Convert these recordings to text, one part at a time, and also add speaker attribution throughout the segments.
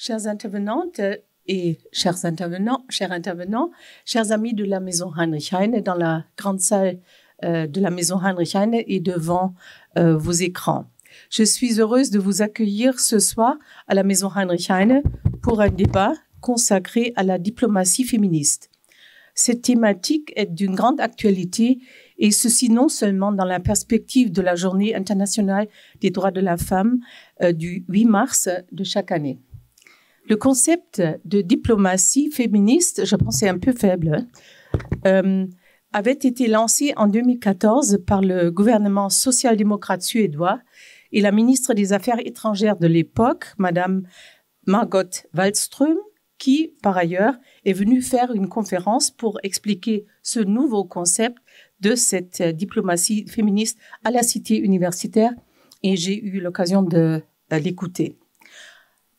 Speaker 1: Chères intervenantes et chers intervenants, chers amis de la Maison Heinrich Heine, dans la grande salle de la Maison Heinrich Heine et devant vos écrans. Je suis heureuse de vous accueillir ce soir à la Maison Heinrich Heine pour un débat consacré à la diplomatie féministe. Cette thématique est d'une grande actualité et ceci non seulement dans la perspective de la Journée internationale des droits de la femme du 8 mars de chaque année. Le concept de diplomatie féministe, je pense c'est un peu faible, avait été lancé en 2014 par le gouvernement social-démocrate suédois et la ministre des Affaires étrangères de l'époque, Madame Margot Wallström, qui, par ailleurs, est venue faire une conférence pour expliquer ce nouveau concept de cette diplomatie féministe à la cité universitaire, et j'ai eu l'occasion de l'écouter.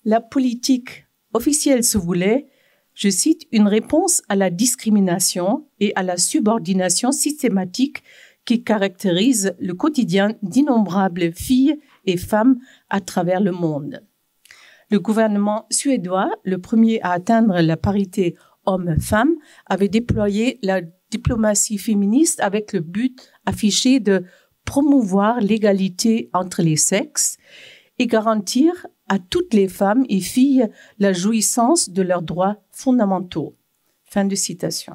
Speaker 1: La politique officielle se voulait, je cite, une réponse à la discrimination et à la subordination systématique qui caractérise le quotidien d'innombrables filles et femmes à travers le monde. Le gouvernement suédois, le premier à atteindre la parité homme-femme, avait déployé la diplomatie féministe avec le but affiché de promouvoir l'égalité entre les sexes et garantir à toutes les femmes et filles la jouissance de leurs droits fondamentaux. Fin de citation.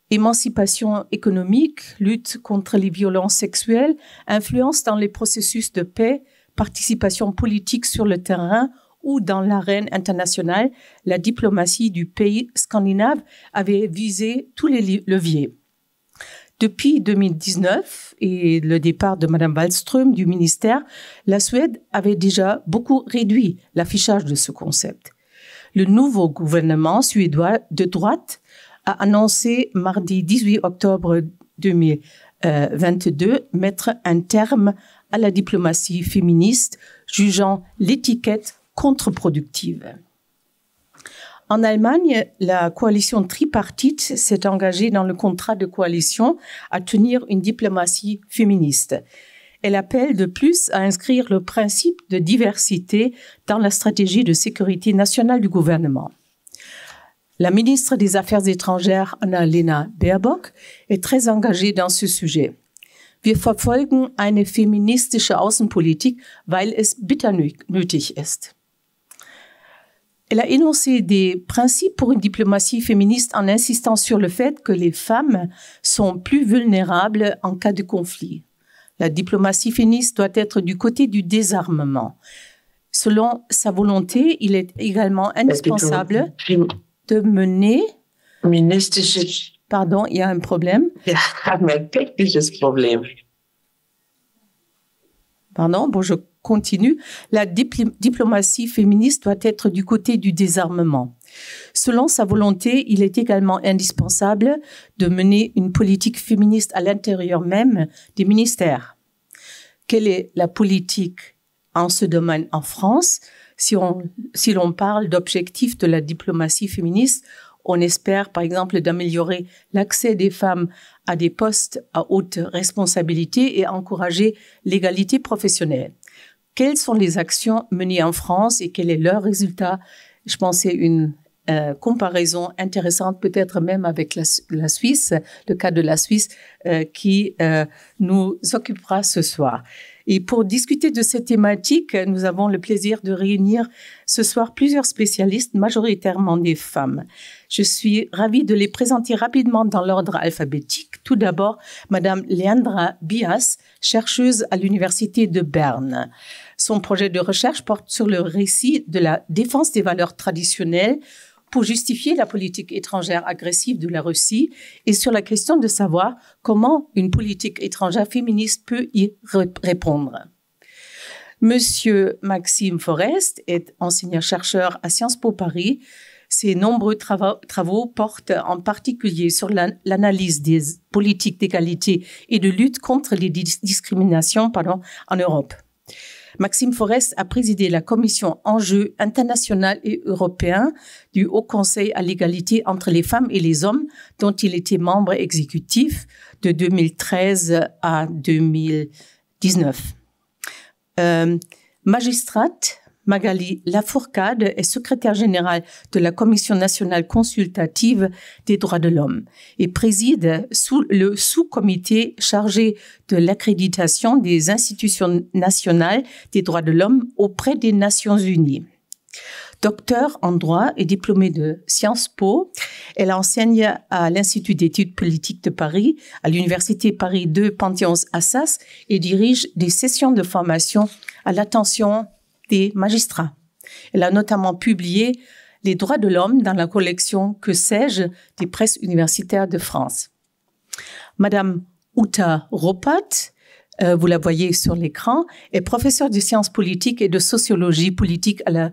Speaker 1: Émancipation économique, lutte contre les violences sexuelles, influence dans les processus de paix, participation politique sur le terrain ou dans l'arène internationale, la diplomatie du pays scandinave avait visé tous les leviers. Depuis 2019 et le départ de Madame Wallström du ministère, la Suède avait déjà beaucoup réduit l'affichage de ce concept. Le nouveau gouvernement suédois de droite a annoncé mardi 18 octobre 2022 mettre un terme à la diplomatie féministe, jugeant l'étiquette contre-productive. En Allemagne, la coalition tripartite s'est engagée dans le contrat de coalition à tenir une diplomatie féministe. Elle appelle de plus à inscrire le principe de diversité dans la stratégie de sécurité nationale du gouvernement. La ministre des Affaires étrangères, Annalena Baerbock, est très engagée dans ce sujet. Wir verfolgen eine feministische Außenpolitik, weil es bitter nötig ist. Elle a énoncé des principes pour une diplomatie féministe en insistant sur le fait que les femmes sont plus vulnérables en cas de conflit. La diplomatie féministe doit être du côté du désarmement. Selon sa volonté, il est également indispensable de mener... Pardon, il y a un problème.
Speaker 2: Wir haben ein technisches Problem.
Speaker 1: Pardon, bon, je continue. La diplomatie féministe doit être du côté du désarmement. Selon sa volonté, il est également indispensable de mener une politique féministe à l'intérieur même des ministères. Quelle est la politique en ce domaine en France? Si l'on parle d'objectifs de la diplomatie féministe, on espère, par exemple, d'améliorer l'accès des femmes à des postes à haute responsabilité et encourager l'égalité professionnelle. Quelles sont les actions menées en France et quel est leur résultat? Je pense que c'est une comparaison intéressante, peut-être même avec la Suisse, le cas de la Suisse, qui nous occupera ce soir. Et pour discuter de cette thématique, nous avons le plaisir de réunir ce soir plusieurs spécialistes, majoritairement des femmes. Je suis ravie de les présenter rapidement dans l'ordre alphabétique. Tout d'abord, Madame Leandra Bias, chercheuse à l'Université de Berne. Son projet de recherche porte sur le récit de la défense des valeurs traditionnelles pour justifier la politique étrangère agressive de la Russie et sur la question de savoir comment une politique étrangère féministe peut y répondre. Monsieur Maxime Forest est enseignant-chercheur à Sciences Po Paris. Ses nombreux travaux portent en particulier sur l'analyse des politiques d'égalité et de lutte contre les discriminations en Europe. Maxime Forest a présidé la commission Enjeux international et européen du Haut Conseil à l'égalité entre les femmes et les hommes, dont il était membre exécutif de 2013 à 2019. Magistrate Magali Lafourcade est secrétaire générale de la Commission nationale consultative des droits de l'homme et préside le sous-comité chargé de l'accréditation des institutions nationales des droits de l'homme auprès des Nations unies. Docteur en droit et diplômée de Sciences Po, elle enseigne à l'Institut d'études politiques de Paris, à l'Université Paris II Panthéon-Assas et dirige des sessions de formation à l'attention des magistrats. Elle a notamment publié Les droits de l'homme dans la collection Que sais-je des presses universitaires de France. Madame Uta Ropat, vous la voyez sur l'écran, est professeure de sciences politiques et de sociologie politique à la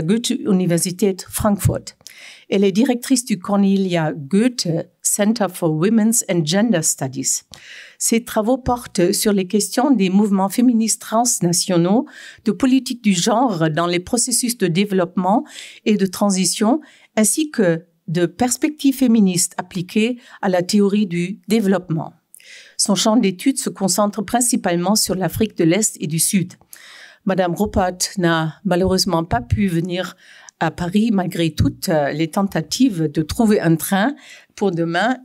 Speaker 1: Goethe-Universität Frankfurt. Elle est directrice du Cornelia Goethe Center for Women's and Gender Studies. Ses travaux portent sur les questions des mouvements féministes transnationaux, de politique du genre dans les processus de développement et de transition, ainsi que de perspectives féministes appliquées à la théorie du développement. Son champ d'études se concentre principalement sur l'Afrique de l'Est et du Sud. Madame Ropat n'a malheureusement pas pu venir à Paris malgré toutes les tentatives de trouver un train pour demain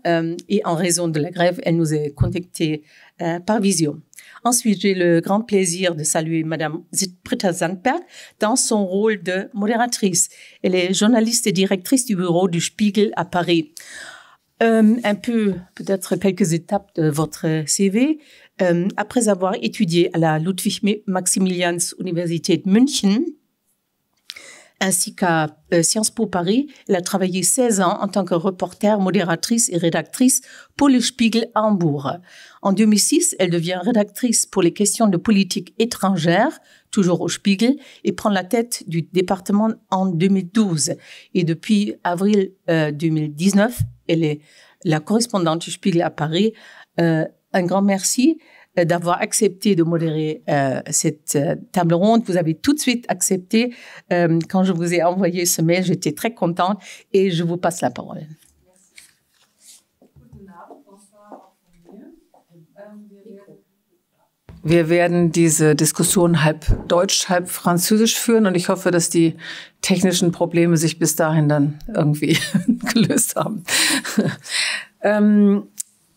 Speaker 1: et en raison de la grève, elle nous a contactés par visio. Ensuite, j'ai le grand plaisir de saluer Madame Britta Sandberg dans son rôle de modératrice. Elle est journaliste et directrice du bureau du Spiegel à Paris. Un peu, peut-être quelques étapes de votre CV. Après avoir étudié à la Ludwig-Maximilians-Universität München, ainsi qu'à Sciences Po Paris, elle a travaillé 16 ans en tant que reporter, modératrice et rédactrice pour le Spiegel à Hambourg. En 2006, elle devient rédactrice pour les questions de politique étrangère, toujours au Spiegel, et prend la tête du département en 2012. Et depuis avril 2019, elle est la correspondante du Spiegel à Paris. Un grand merci d'avoir accepté de modérer cette table ronde. Vous avez tout de suite accepté. Quand je vous ai envoyé ce mail, j'étais très contente et je vous passe la parole.
Speaker 3: Wir werden diese Diskussion halb Deutsch, halb Französisch führen und ich hoffe, dass die technischen Probleme sich bis dahin dann irgendwie gelöst haben.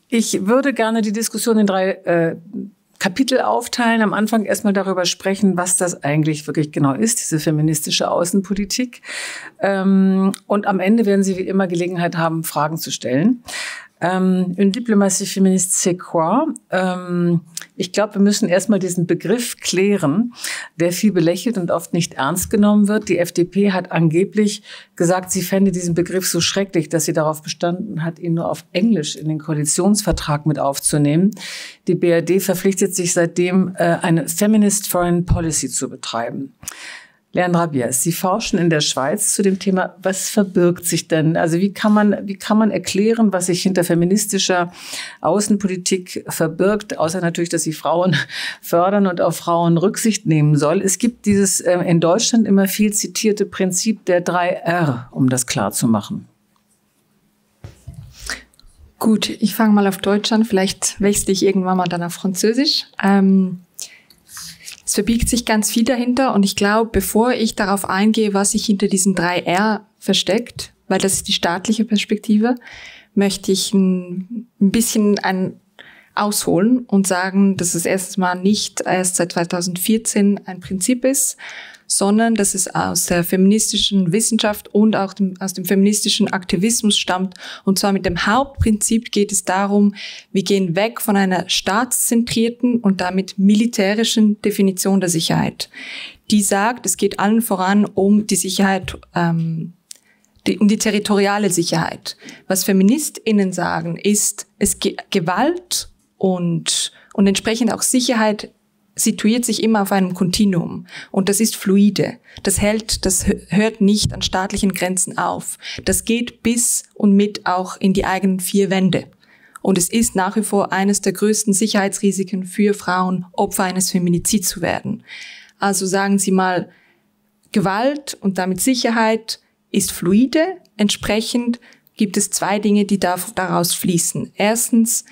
Speaker 3: Ich würde gerne die Diskussion in 3 Kapitel aufteilen. Am Anfang erstmal darüber sprechen, was das eigentlich wirklich genau ist, diese feministische Außenpolitik. Und am Ende werden Sie wie immer Gelegenheit haben, Fragen zu stellen. Une diplomatie féministe, c'est quoi? Ich glaube, wir müssen erstmal diesen Begriff klären, der viel belächelt und oft nicht ernst genommen wird. Die FDP hat angeblich gesagt, sie fände diesen Begriff so schrecklich, dass sie darauf bestanden hat, ihn nur auf Englisch in den Koalitionsvertrag mit aufzunehmen. Die BRD verpflichtet sich seitdem, eine Feminist Foreign Policy zu betreiben. Leandra Biers, Sie forschen in der Schweiz zu dem Thema, was verbirgt sich denn? Also wie kann man erklären, was sich hinter feministischer Außenpolitik verbirgt, außer natürlich, dass sie Frauen fördern und auf Frauen Rücksicht nehmen soll. Es gibt dieses in Deutschland immer viel zitierte Prinzip der 3 R, um das klar zu machen.
Speaker 4: Gut, ich fange mal auf Deutsch an, vielleicht wechsle ich irgendwann mal dann auf Französisch. Es verbirgt sich ganz viel dahinter und ich glaube, bevor ich darauf eingehe, was sich hinter diesen 3 R versteckt, weil das ist die staatliche Perspektive, möchte ich ein bisschen ausholen und sagen, dass es erstens mal nicht erst seit 2014 ein Prinzip ist, sondern dass es aus der feministischen Wissenschaft und auch aus dem feministischen Aktivismus stammt. Und zwar mit dem Hauptprinzip geht es darum, wir gehen weg von einer staatszentrierten und damit militärischen Definition der Sicherheit. Die sagt, es geht allen voran um die Sicherheit, um die territoriale Sicherheit. Was FeministInnen sagen, ist, es geht Gewalt und entsprechend auch Sicherheit situiert sich immer auf einem Kontinuum und das ist fluide. Das hört nicht an staatlichen Grenzen auf. Das geht bis und mit auch in die eigenen 4 Wände. Und es ist nach wie vor eines der größten Sicherheitsrisiken für Frauen, Opfer eines Feminizids zu werden. Also sagen Sie mal, Gewalt und damit Sicherheit ist fluide. Entsprechend gibt es 2 Dinge, die daraus fließen. Erstens,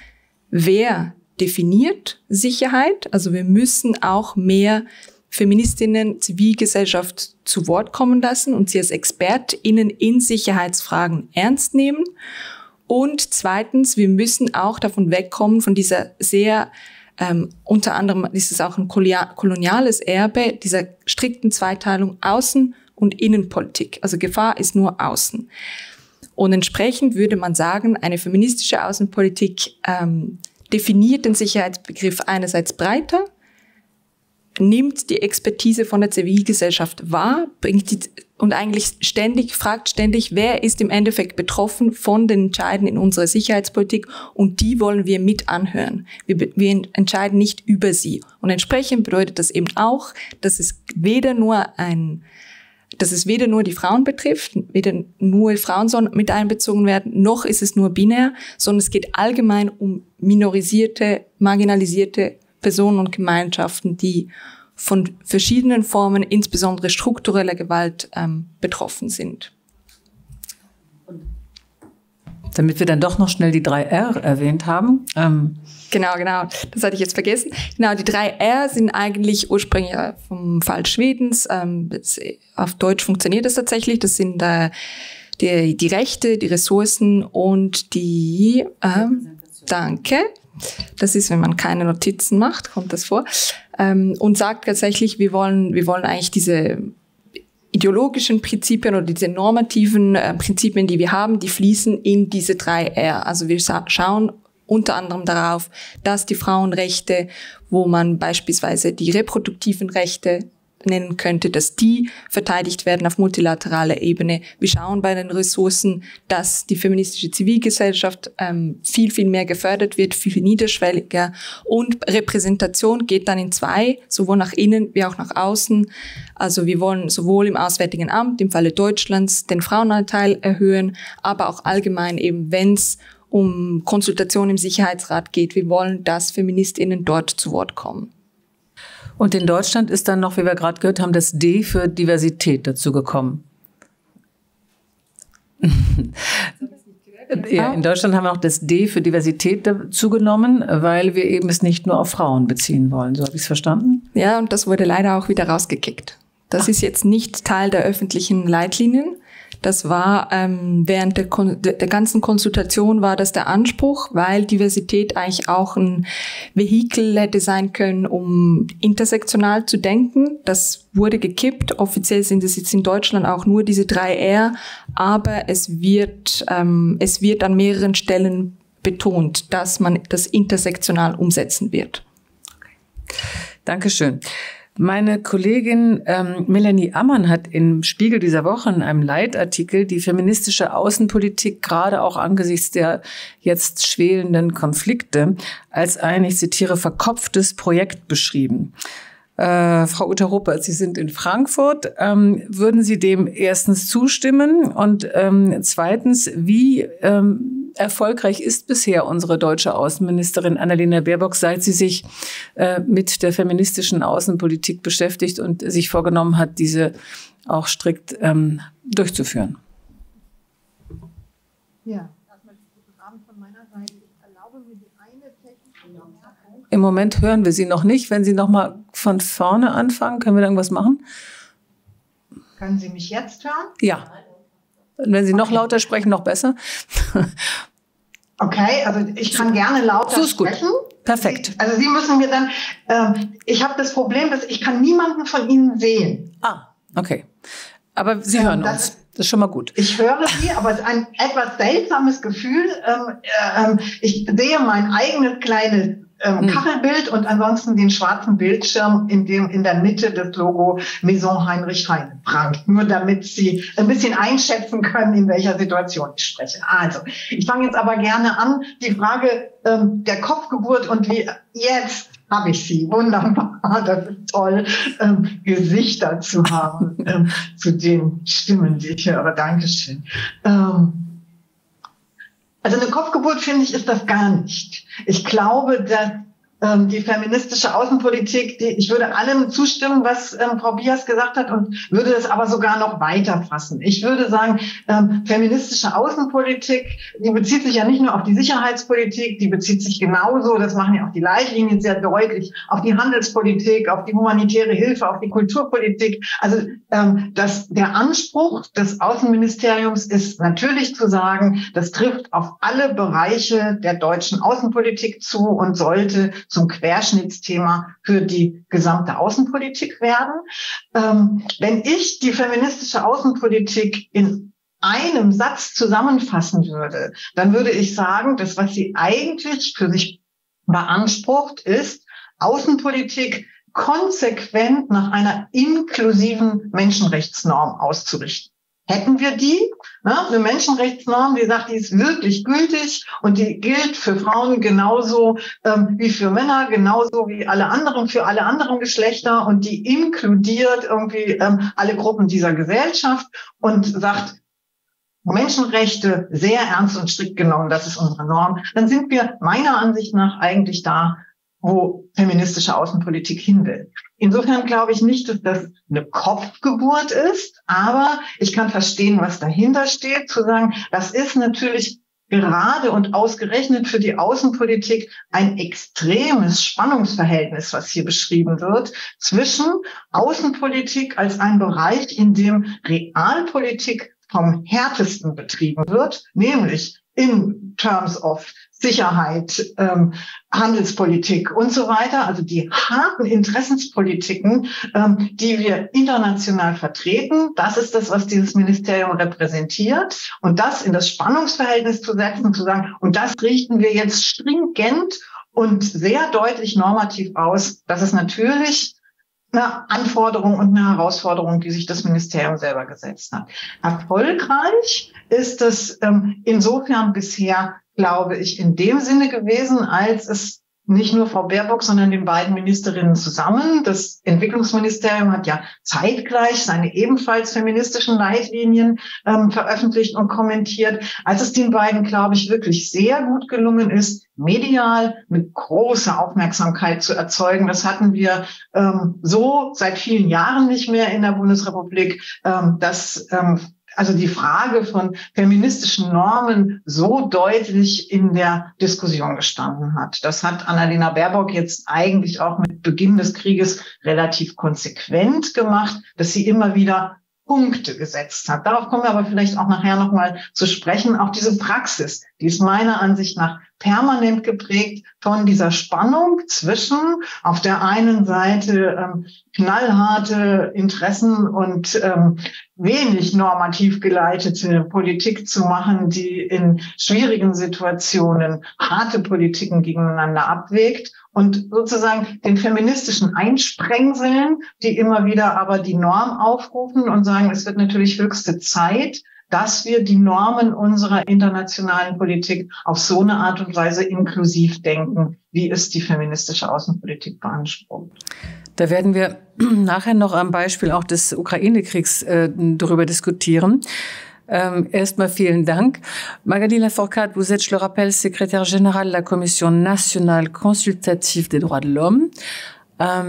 Speaker 4: wer definiert Sicherheit? Also wir müssen auch mehr Feministinnen, Zivilgesellschaft zu Wort kommen lassen und sie als ExpertInnen in Sicherheitsfragen ernst nehmen. Und zweitens, wir müssen auch davon wegkommen, von dieser sehr, unter anderem ist es auch ein koloniales Erbe, dieser strikten Zweiteilung Außen- und Innenpolitik. Also Gefahr ist nur außen. Und entsprechend würde man sagen, eine feministische Außenpolitik definiert den Sicherheitsbegriff einerseits breiter, nimmt die Expertise von der Zivilgesellschaft wahr, und eigentlich fragt ständig, wer ist im Endeffekt betroffen von den Entscheiden in unserer Sicherheitspolitik, und die wollen wir mit anhören. Wir entscheiden nicht über sie. Und entsprechend bedeutet das eben auch, dass es weder nur die Frauen betrifft, weder nur Frauen sollen mit einbezogen werden, noch ist es nur binär, sondern es geht allgemein um minorisierte, marginalisierte Personen und Gemeinschaften, die von verschiedenen Formen, insbesondere struktureller Gewalt, betroffen sind.
Speaker 3: Damit wir dann doch noch schnell die 3R erwähnt haben.
Speaker 4: Genau. Das hatte ich jetzt vergessen. Genau, die 3R sind eigentlich ursprünglich vom Fall Schwedens. Auf Deutsch funktioniert das tatsächlich. Das sind die Rechte, die Ressourcen und die Danke. Das ist, wenn man keine Notizen macht, kommt das vor. Und sagt tatsächlich, wir wollen eigentlich diese ideologischen Prinzipien oder diese normativen Prinzipien, die wir haben, die fließen in diese 3R. Also wir schauen unter anderem darauf, dass die Frauenrechte, wo man beispielsweise die reproduktiven Rechte nennen könnte, dass die verteidigt werden auf multilateraler Ebene. Wir schauen bei den Ressourcen, dass die feministische Zivilgesellschaft viel, viel mehr gefördert wird, viel niederschwelliger. Und Repräsentation geht dann in 2, sowohl nach innen wie auch nach außen. Also wir wollen sowohl im Auswärtigen Amt, im Falle Deutschlands, den Frauenanteil erhöhen, aber auch allgemein eben, wenn es um Konsultation im Sicherheitsrat geht. Wir wollen, dass FeministInnen dort zu Wort kommen.
Speaker 3: Und in Deutschland ist dann noch, wie wir gerade gehört haben, das D für Diversität dazu gekommen. Ja, in Deutschland haben wir auch das D für Diversität dazu genommen, weil wir eben es nicht nur auf Frauen beziehen wollen. So habe ich es verstanden?
Speaker 4: Ja, und das wurde leider auch wieder rausgekickt. Das ist jetzt nicht Teil der öffentlichen Leitlinien. Das war während der ganzen Konsultation war das der Anspruch, weil Diversität eigentlich auch ein Vehikel hätte sein können, um intersektional zu denken. Das wurde gekippt. Offiziell sind es jetzt in Deutschland auch nur diese 3R, aber es wird an mehreren Stellen betont, dass man das intersektional umsetzen wird.
Speaker 3: Okay. Dankeschön. Meine Kollegin Melanie Ammann hat im Spiegel dieser Woche in einem Leitartikel die feministische Außenpolitik gerade auch angesichts der jetzt schwelenden Konflikte als ein, ich zitiere, verkopftes Projekt beschrieben. Frau Utter-Ruppert, Sie sind in Frankfurt. Würden Sie dem erstens zustimmen? Und zweitens, wie erfolgreich ist bisher unsere deutsche Außenministerin Annalena Baerbock, seit sie sich mit der feministischen Außenpolitik beschäftigt und sich vorgenommen hat, diese auch strikt durchzuführen?
Speaker 5: Ja, erstmal guten Abend von meiner Seite. Ich erlaube mir die eine technische Bemerkung.
Speaker 3: Im Moment hören wir Sie noch nicht. Wenn Sie noch mal von vorne anfangen, können wir da irgendwas machen?
Speaker 5: Können Sie mich jetzt hören?
Speaker 3: Ja. Und wenn Sie noch lauter sprechen, noch besser.
Speaker 5: Okay, also ich kann gerne lauter
Speaker 3: so ist
Speaker 5: sprechen.
Speaker 3: Gut. Perfekt.
Speaker 5: Also Sie müssen mir dann, ich habe das Problem, dass ich kann niemanden von Ihnen sehen.
Speaker 3: Ah, okay. Aber Sie hören uns. Das ist schon mal gut.
Speaker 5: Ich höre Sie, aber es ist ein etwas seltsames Gefühl. Ich sehe mein eigenes kleines Kachelbild und ansonsten den schwarzen Bildschirm, in dem in der Mitte das Logo Maison Heinrich Heine prangt. Nur damit Sie ein bisschen einschätzen können, in welcher Situation ich spreche. Also, ich fange jetzt aber gerne an. Die Frage der Kopfgeburt und wie jetzt habe ich sie. Wunderbar, das ist toll, Gesichter zu haben zu den Stimmen, die ich höre. Dankeschön. Also eine Kopfgeburt, finde ich, ist das gar nicht. Ich glaube, dass die feministische Außenpolitik, ich würde allem zustimmen, was Frau Bias gesagt hat und würde es aber sogar noch weiter fassen. Ich würde sagen, feministische Außenpolitik, die bezieht sich ja nicht nur auf die Sicherheitspolitik, die bezieht sich genauso, das machen ja auch die Leitlinien sehr deutlich, auf die Handelspolitik, auf die humanitäre Hilfe, auf die Kulturpolitik. Also der Anspruch des Außenministeriums ist natürlich zu sagen, das trifft auf alle Bereiche der deutschen Außenpolitik zu und sollte zum Querschnittsthema für die gesamte Außenpolitik werden. Wenn ich die feministische Außenpolitik in einem Satz zusammenfassen würde, dann würde ich sagen, das, was sie eigentlich für sich beansprucht, ist Außenpolitik konsequent nach einer inklusiven Menschenrechtsnorm auszurichten. Hätten wir die, eine Menschenrechtsnorm, die sagt, die ist wirklich gültig und die gilt für Frauen genauso wie für Männer, genauso wie für alle anderen Geschlechter und die inkludiert irgendwie alle Gruppen dieser Gesellschaft und sagt, Menschenrechte sehr ernst und strikt genommen, das ist unsere Norm, dann sind wir meiner Ansicht nach eigentlich da, wo feministische Außenpolitik hin will. Insofern glaube ich nicht, dass das eine Kopfgeburt ist, aber ich kann verstehen, was dahinter steht, zu sagen, das ist natürlich gerade und ausgerechnet für die Außenpolitik ein extremes Spannungsverhältnis, was hier beschrieben wird, zwischen Außenpolitik als ein Bereich, in dem Realpolitik vom härtesten betrieben wird, nämlich in terms of Sicherheit, Handelspolitik und so weiter, also die harten Interessenspolitiken, die wir international vertreten, das ist das, was dieses Ministerium repräsentiert. Und das in das Spannungsverhältnis zu setzen, zu sagen, und das richten wir jetzt stringent und sehr deutlich normativ aus, das ist natürlich eine Anforderung und eine Herausforderung, die sich das Ministerium selber gesetzt hat. Erfolgreich ist es insofern bisher, glaube ich, in dem Sinne gewesen, als es nicht nur Frau Baerbock, sondern den beiden Ministerinnen zusammen. Das Entwicklungsministerium hat ja zeitgleich seine ebenfalls feministischen Leitlinien veröffentlicht und kommentiert. Als es den beiden, glaube ich, wirklich sehr gut gelungen ist, medial mit großer Aufmerksamkeit zu erzeugen. Das hatten wir so seit vielen Jahren nicht mehr in der Bundesrepublik, dass also die Frage von feministischen Normen so deutlich in der Diskussion gestanden hat. Das hat Annalena Baerbock jetzt eigentlich auch mit Beginn des Krieges relativ konsequent gemacht, dass sie immer wieder Punkte gesetzt hat. Darauf kommen wir aber vielleicht auch nachher nochmal zu sprechen. Auch diese Praxis, die ist meiner Ansicht nach permanent geprägt von dieser Spannung zwischen auf der einen Seite knallharte Interessen und wenig normativ geleitete Politik zu machen, die in schwierigen Situationen harte Politiken gegeneinander abwägt und sozusagen den feministischen Einsprengseln, die immer wieder aber die Norm aufrufen und sagen, es wird natürlich höchste Zeit, dass wir die Normen unserer internationalen Politik auf so eine Art und Weise inklusiv denken, wie es die feministische Außenpolitik beansprucht.
Speaker 3: Da werden wir nachher noch am Beispiel auch des Ukraine-Kriegs darüber diskutieren. Erstmal vielen Dank. Magali Lafourcade, vous êtes, je le rappelle, secrétaire générale de la Commission nationale consultative des droits de l'homme.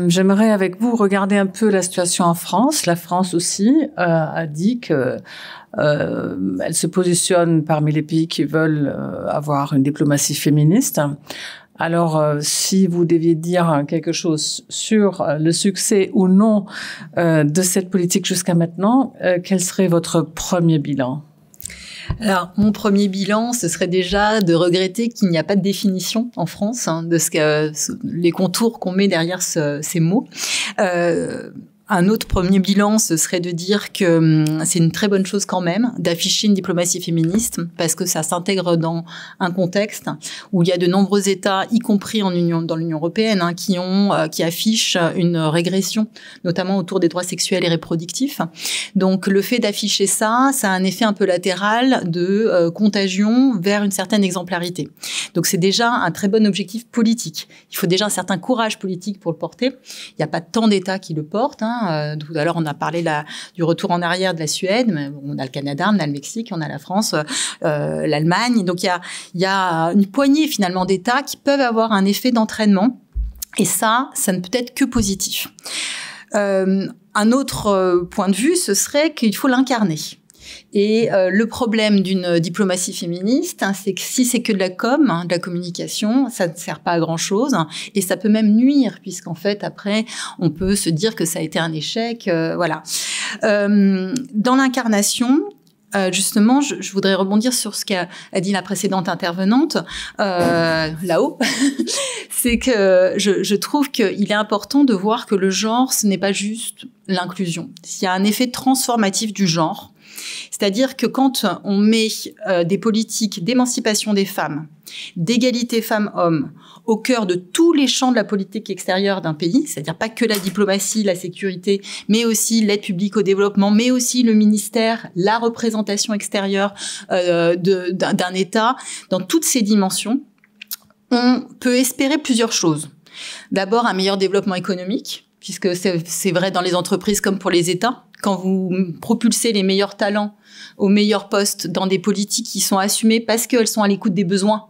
Speaker 3: J'aimerais avec vous regarder un peu la situation en France. La France aussi a dit que elle se positionne parmi les pays qui veulent avoir une diplomatie féministe. Alors, si vous deviez dire quelque chose sur le succès ou non de cette politique jusqu'à maintenant, quel serait votre premier bilan ?
Speaker 6: Alors, mon premier bilan, ce serait déjà de regretter qu'il n'y a pas de définition en France de les contours qu'on met derrière ces mots. Un autre premier bilan, ce serait de dire que c'est une très bonne chose quand même d'afficher une diplomatie féministe parce que ça s'intègre dans un contexte où il y a de nombreux États, y compris dans l'Union européenne, qui affichent une régression, notamment autour des droits sexuels et reproductifs. Donc le fait d'afficher ça a un effet un peu latéral de contagion vers une certaine exemplarité. Donc c'est déjà un très bon objectif politique. Il faut déjà un certain courage politique pour le porter. Il n'y a pas tant d'États qui le portent. Tout à l'heure, on a parlé du retour en arrière de la Suède, mais on a le Canada, on a le Mexique, on a la France, l'Allemagne. Donc, il y a une poignée, finalement, d'États qui peuvent avoir un effet d'entraînement Et ça ne peut être que positif. Un autre point de vue, ce serait qu'il faut l'incarner. Et le problème d'une diplomatie féministe, c'est que si c'est que de la de la communication, ça ne sert pas à grand-chose, et ça peut même nuire, puisqu'en fait, après, on peut se dire que ça a été un échec. Voilà. Dans l'incarnation, justement, je voudrais rebondir sur ce qu'a dit la précédente intervenante, là-haut. C'est que je trouve qu'il est important de voir que le genre, ce n'est pas juste l'inclusion. Il y a un effet transformatif du genre. C'est-à-dire que quand on met des politiques d'émancipation des femmes, d'égalité femmes-hommes au cœur de tous les champs de la politique extérieure d'un pays, c'est-à-dire pas que la diplomatie, la sécurité, mais aussi l'aide publique au développement, mais aussi le ministère, la représentation extérieure d'un État, dans toutes ces dimensions, on peut espérer plusieurs choses. D'abord, un meilleur développement économique, puisque c'est vrai dans les entreprises comme pour les États. Quand vous propulsez les meilleurs talents aux meilleurs postes dans des politiques qui sont assumées parce qu'elles sont à l'écoute des besoins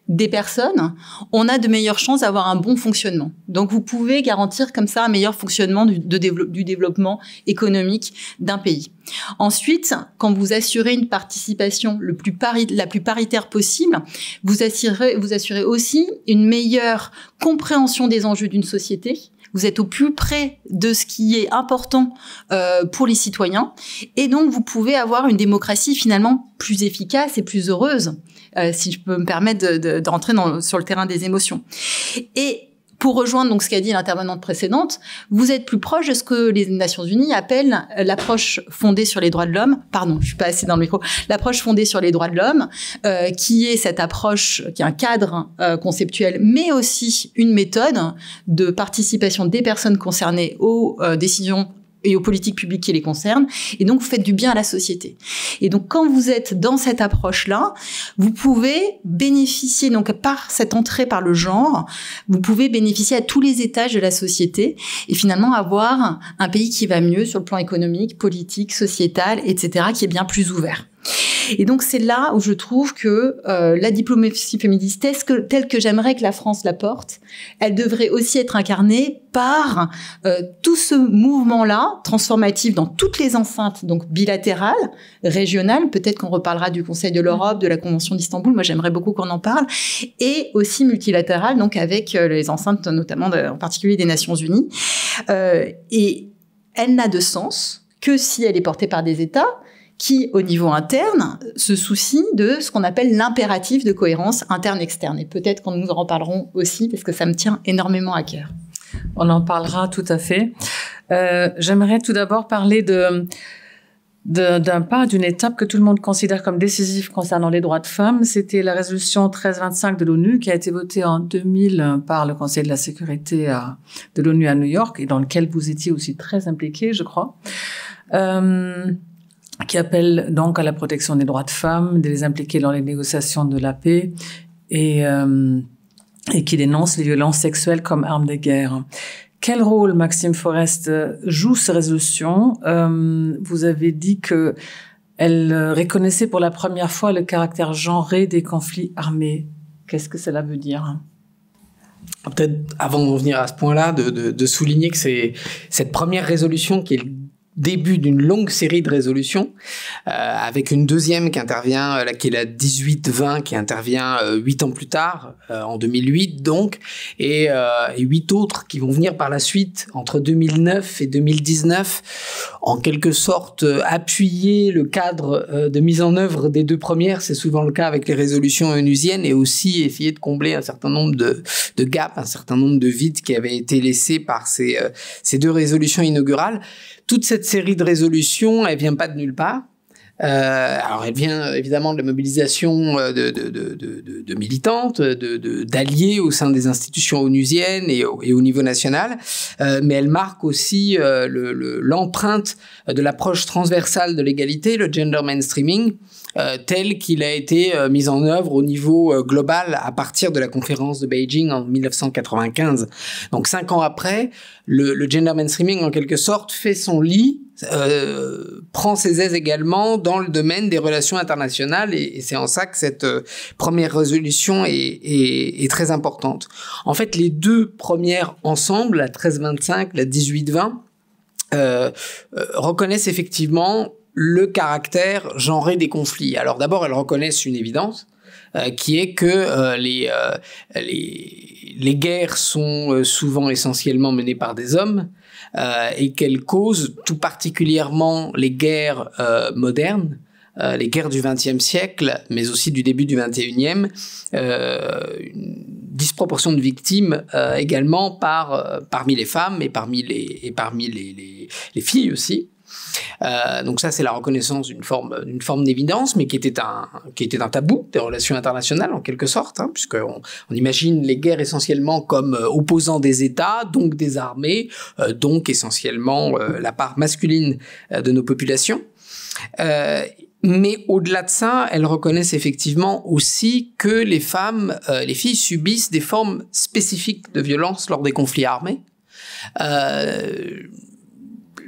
Speaker 6: des personnes, on a de meilleures chances d'avoir un bon fonctionnement. Donc, vous pouvez garantir comme ça un meilleur fonctionnement du développement économique d'un pays. Ensuite, quand vous assurez une participation la plus paritaire possible, vous assurez aussi une meilleure compréhension des enjeux d'une société. Vous êtes au plus près de ce qui est important pour les citoyens. Et donc, vous pouvez avoir une démocratie finalement plus efficace et plus heureuse, si je peux me permettre d'entrer sur le terrain des émotions. Et pour rejoindre donc ce qu'a dit l'intervenante précédente, vous êtes plus proche de ce que les Nations Unies appellent l'approche fondée sur les droits de l'homme. Pardon, je suis pas assez dans le micro. L'approche fondée sur les droits de l'homme, qui est cette approche, qui est un cadre conceptuel, mais aussi une méthode de participation des personnes concernées aux décisions et aux politiques publiques qui les concernent, et donc vous faites du bien à la société. Et donc quand vous êtes dans cette approche-là, vous pouvez bénéficier, donc par cette entrée par le genre, vous pouvez bénéficier à tous les étages de la société, et finalement avoir un pays qui va mieux sur le plan économique, politique, sociétal, etc., qui est bien plus ouvert. Et donc c'est là où je trouve que la diplomatie féministe telle que j'aimerais que la France la porte, elle devrait aussi être incarnée par tout ce mouvement-là transformatif dans toutes les enceintes, donc bilatérales, régionales. Peut-être qu'on reparlera du Conseil de l'Europe, de la Convention d'Istanbul. Moi, j'aimerais beaucoup qu'on en parle, et aussi multilatérales, donc avec les enceintes notamment en particulier des Nations Unies. Et elle n'a de sens que si elle est portée par des États qui, au niveau interne, se soucient de ce qu'on appelle l'impératif de cohérence interne-externe. Et peut-être qu'on nous en reparlerons aussi, parce que ça me tient énormément à cœur.
Speaker 3: On en parlera tout à fait. J'aimerais tout d'abord parler d'un pas, d'une étape que tout le monde considère comme décisive concernant les droits de femmes. C'était la résolution 1325 de l'ONU qui a été votée en 2000 par le Conseil de la sécurité de l'ONU à New York, et dans lequel vous étiez aussi très impliqués, je crois. Qui appelle donc à la protection des droits de femmes, de les impliquer dans les négociations de la paix, et qui dénonce les violences sexuelles comme arme de guerre. Quel rôle, Maxime Forest, joue ces résolutions ? Vous avez dit que elle reconnaissait pour la première fois le caractère genré des conflits armés. Qu'est-ce que cela veut dire ?
Speaker 7: Peut-être, avant d'en venir à ce point-là, de souligner que c'est cette première résolution qui est le début d'une longue série de résolutions, avec une deuxième qui intervient, qui est la 1820, qui intervient 8 ans plus tard, en 2008 donc, et 8 autres qui vont venir par la suite entre 2009 et 2019, en quelque sorte appuyer le cadre de mise en œuvre des deux premières. C'est souvent le cas avec les résolutions onusiennes, et aussi essayer de combler un certain nombre de gaps, un certain nombre de vides qui avaient été laissés par ces deux résolutions inaugurales. Toute cette série de résolutions, elle vient pas de nulle part. Alors, elle vient évidemment de la mobilisation de militantes, d'alliés au sein des institutions onusiennes et au niveau national, mais elle marque aussi l'empreinte de l'approche transversale de l'égalité, le gender mainstreaming, tel qu'il a été mis en œuvre au niveau global à partir de la conférence de Beijing en 1995. Donc 5 ans après, le gender mainstreaming en quelque sorte fait son lit, prend ses aises également dans le domaine des relations internationales et c'est en ça que cette première résolution est très importante. En fait, les deux premières ensemble, la 1325, la 1820, reconnaissent effectivement le caractère genré des conflits. Alors d'abord, elles reconnaissent une évidence, qui est que les guerres sont souvent essentiellement menées par des hommes et qu'elles causent tout particulièrement les guerres modernes, les guerres du XXe siècle, mais aussi du début du XXIe, une disproportion de victimes également parmi les femmes et parmi les filles aussi. Donc ça, c'est la reconnaissance d'une forme d'évidence, mais qui était un tabou des relations internationales en quelque sorte, hein, puisqu'on imagine les guerres essentiellement comme opposant des États, donc des armées, donc essentiellement la part masculine de nos populations. Mais au-delà de ça, elles reconnaissent effectivement aussi que les femmes, les filles subissent des formes spécifiques de violence lors des conflits armés.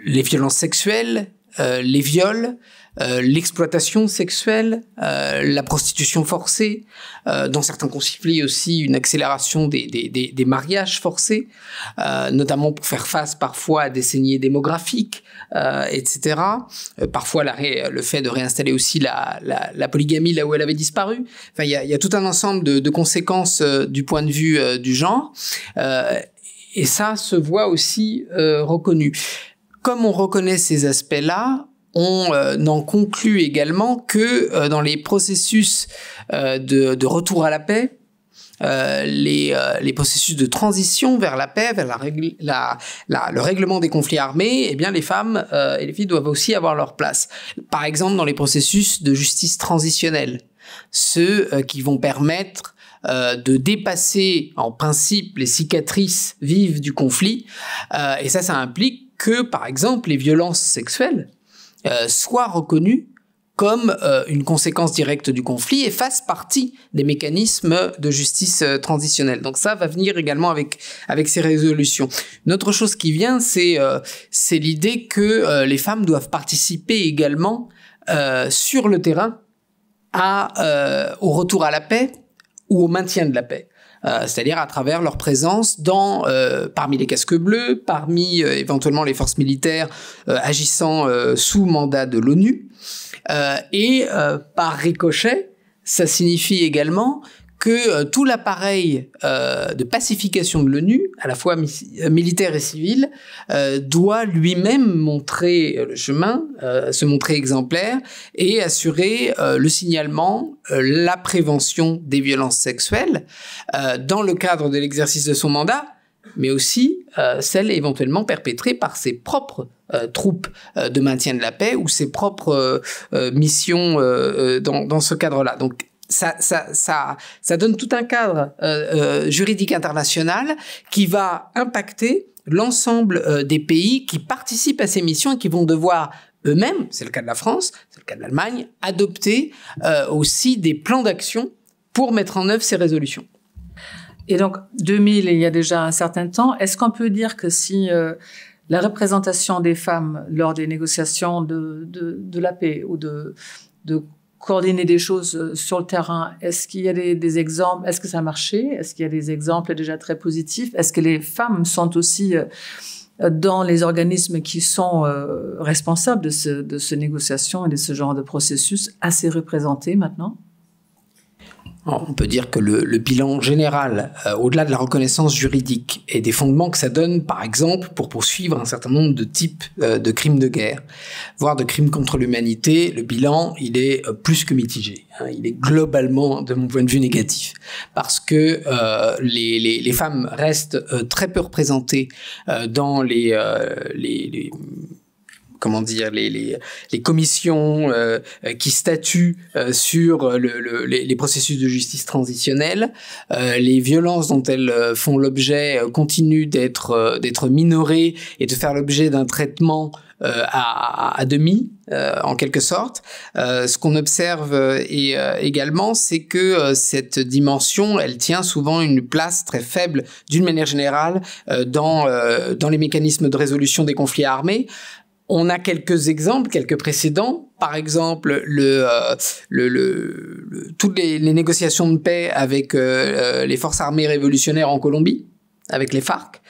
Speaker 7: Les violences sexuelles, les viols, l'exploitation sexuelle, la prostitution forcée, dans certains conflits aussi une accélération des mariages forcés, notamment pour faire face parfois à des saignées démographiques, etc. Parfois le fait de réinstaller aussi la polygamie là où elle avait disparu. Enfin, il y a tout un ensemble de conséquences du point de vue du genre, et ça se voit aussi reconnu. Comme on reconnaît ces aspects-là, on en conclut également que dans les processus de retour à la paix, les processus de transition vers la paix, vers le règlement des conflits armés, eh bien les femmes et les filles doivent aussi avoir leur place. Par exemple, dans les processus de justice transitionnelle, ceux qui vont permettre de dépasser en principe les cicatrices vives du conflit, et ça implique que, par exemple, les violences sexuelles soient reconnues comme une conséquence directe du conflit et fassent partie des mécanismes de justice transitionnelle. Donc ça va venir également avec ces résolutions. Une autre chose qui vient, c'est l'idée que les femmes doivent participer également sur le terrain au retour à la paix ou au maintien de la paix. C'est-à-dire à travers leur présence parmi les casques bleus, parmi éventuellement les forces militaires agissant sous mandat de l'ONU. Et par ricochet, ça signifie également que tout l'appareil de pacification de l'ONU, à la fois militaire et civil, doit lui-même montrer le chemin, se montrer exemplaire et assurer le signalement, la prévention des violences sexuelles dans le cadre de l'exercice de son mandat, mais aussi celles éventuellement perpétrées par ses propres troupes de maintien de la paix ou ses propres missions dans ce cadre-là. Donc, ça donne tout un cadre juridique international qui va impacter l'ensemble des pays qui participent à ces missions et qui vont devoir eux-mêmes, c'est le cas de la France, c'est le cas de l'Allemagne, adopter aussi des plans d'action pour mettre en œuvre ces résolutions.
Speaker 3: Et donc, 2000, il y a déjà un certain temps, est-ce qu'on peut dire que si la représentation des femmes lors des négociations de la paix ou de coordonner des choses sur le terrain, est-ce qu'il y a des exemples? Est-ce que ça a marché? Est-ce qu'il y a des exemples déjà très positifs? Est-ce que les femmes sont aussi dans les organismes qui sont responsables de ces négociations et de ce genre de processus assez représentées maintenant?
Speaker 7: On peut dire que le bilan général, au-delà de la reconnaissance juridique et des fondements que ça donne, par exemple, pour poursuivre un certain nombre de types de crimes de guerre, voire de crimes contre l'humanité, le bilan, il est plus que mitigé. Il est globalement, de mon point de vue, négatif. Parce que les femmes restent très peu représentées dans les commissions qui statuent sur les processus de justice transitionnelle. Les violences dont elles font l'objet continuent d'être minorées et de faire l'objet d'un traitement à demi, en quelque sorte. Ce qu'on observe également, c'est que cette dimension, elle tient souvent une place très faible, d'une manière générale, dans les mécanismes de résolution des conflits armés. On a quelques exemples, quelques précédents. Par exemple, toutes les négociations de paix avec les forces armées révolutionnaires en Colombie, avec les FARC,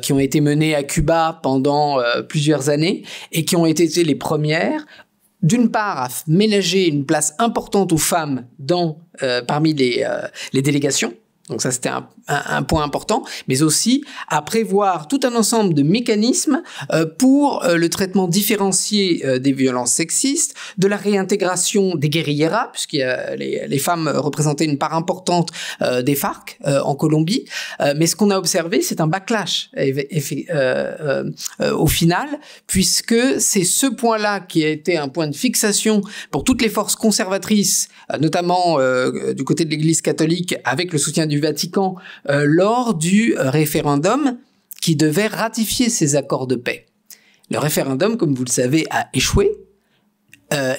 Speaker 7: qui ont été menées à Cuba pendant plusieurs années et qui ont été les premières, d'une part, à ménager une place importante aux femmes parmi les délégations. Donc ça, c'était un point important, mais aussi à prévoir tout un ensemble de mécanismes pour le traitement différencié des violences sexistes, de la réintégration des guérilleras, puisqu'il y a les femmes représentaient une part importante des FARC en Colombie. Mais ce qu'on a observé, c'est un backlash au final, puisque c'est ce point-là qui a été un point de fixation pour toutes les forces conservatrices, notamment du côté de l'Église catholique, avec le soutien du Vatican, lors du référendum qui devait ratifier ces accords de paix. Le référendum, comme vous le savez, a échoué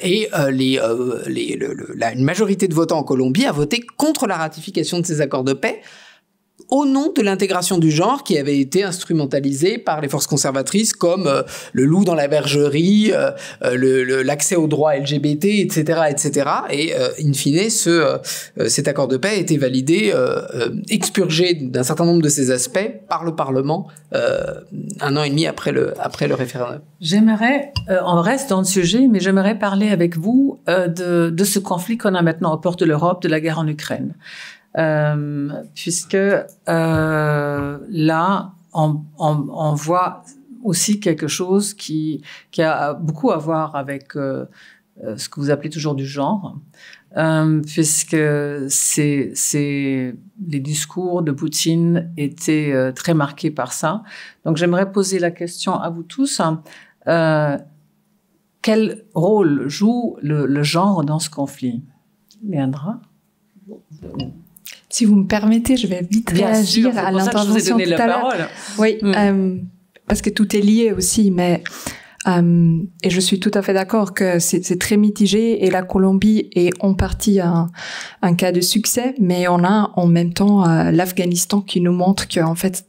Speaker 7: et une majorité de votants en Colombie a voté contre la ratification de ces accords de paix au nom de l'intégration du genre qui avait été instrumentalisée par les forces conservatrices comme le loup dans la bergerie, l'accès aux droits LGBT, etc., etc. Et in fine, cet accord de paix a été validé, expurgé d'un certain nombre de ses aspects par le Parlement 1 an et demi après le référendum.
Speaker 3: J'aimerais, on reste dans le sujet, mais j'aimerais parler avec vous de ce conflit qu'on a maintenant aux portes de l'Europe, de la guerre en Ukraine. Puisque là, on voit aussi quelque chose qui a beaucoup à voir avec ce que vous appelez toujours du genre, puisque les discours de Poutine étaient très marqués par ça. Donc j'aimerais poser la question à vous tous. Quel rôle joue le genre dans ce conflit? Leandra?
Speaker 4: Si vous me permettez, je vais vite réagir à l'intervention tout à l'heure. Oui, parce que tout est lié aussi, mais et je suis tout à fait d'accord que c'est très mitigé et la Colombie est en partie un cas de succès, mais on a en même temps l'Afghanistan qui nous montre que en fait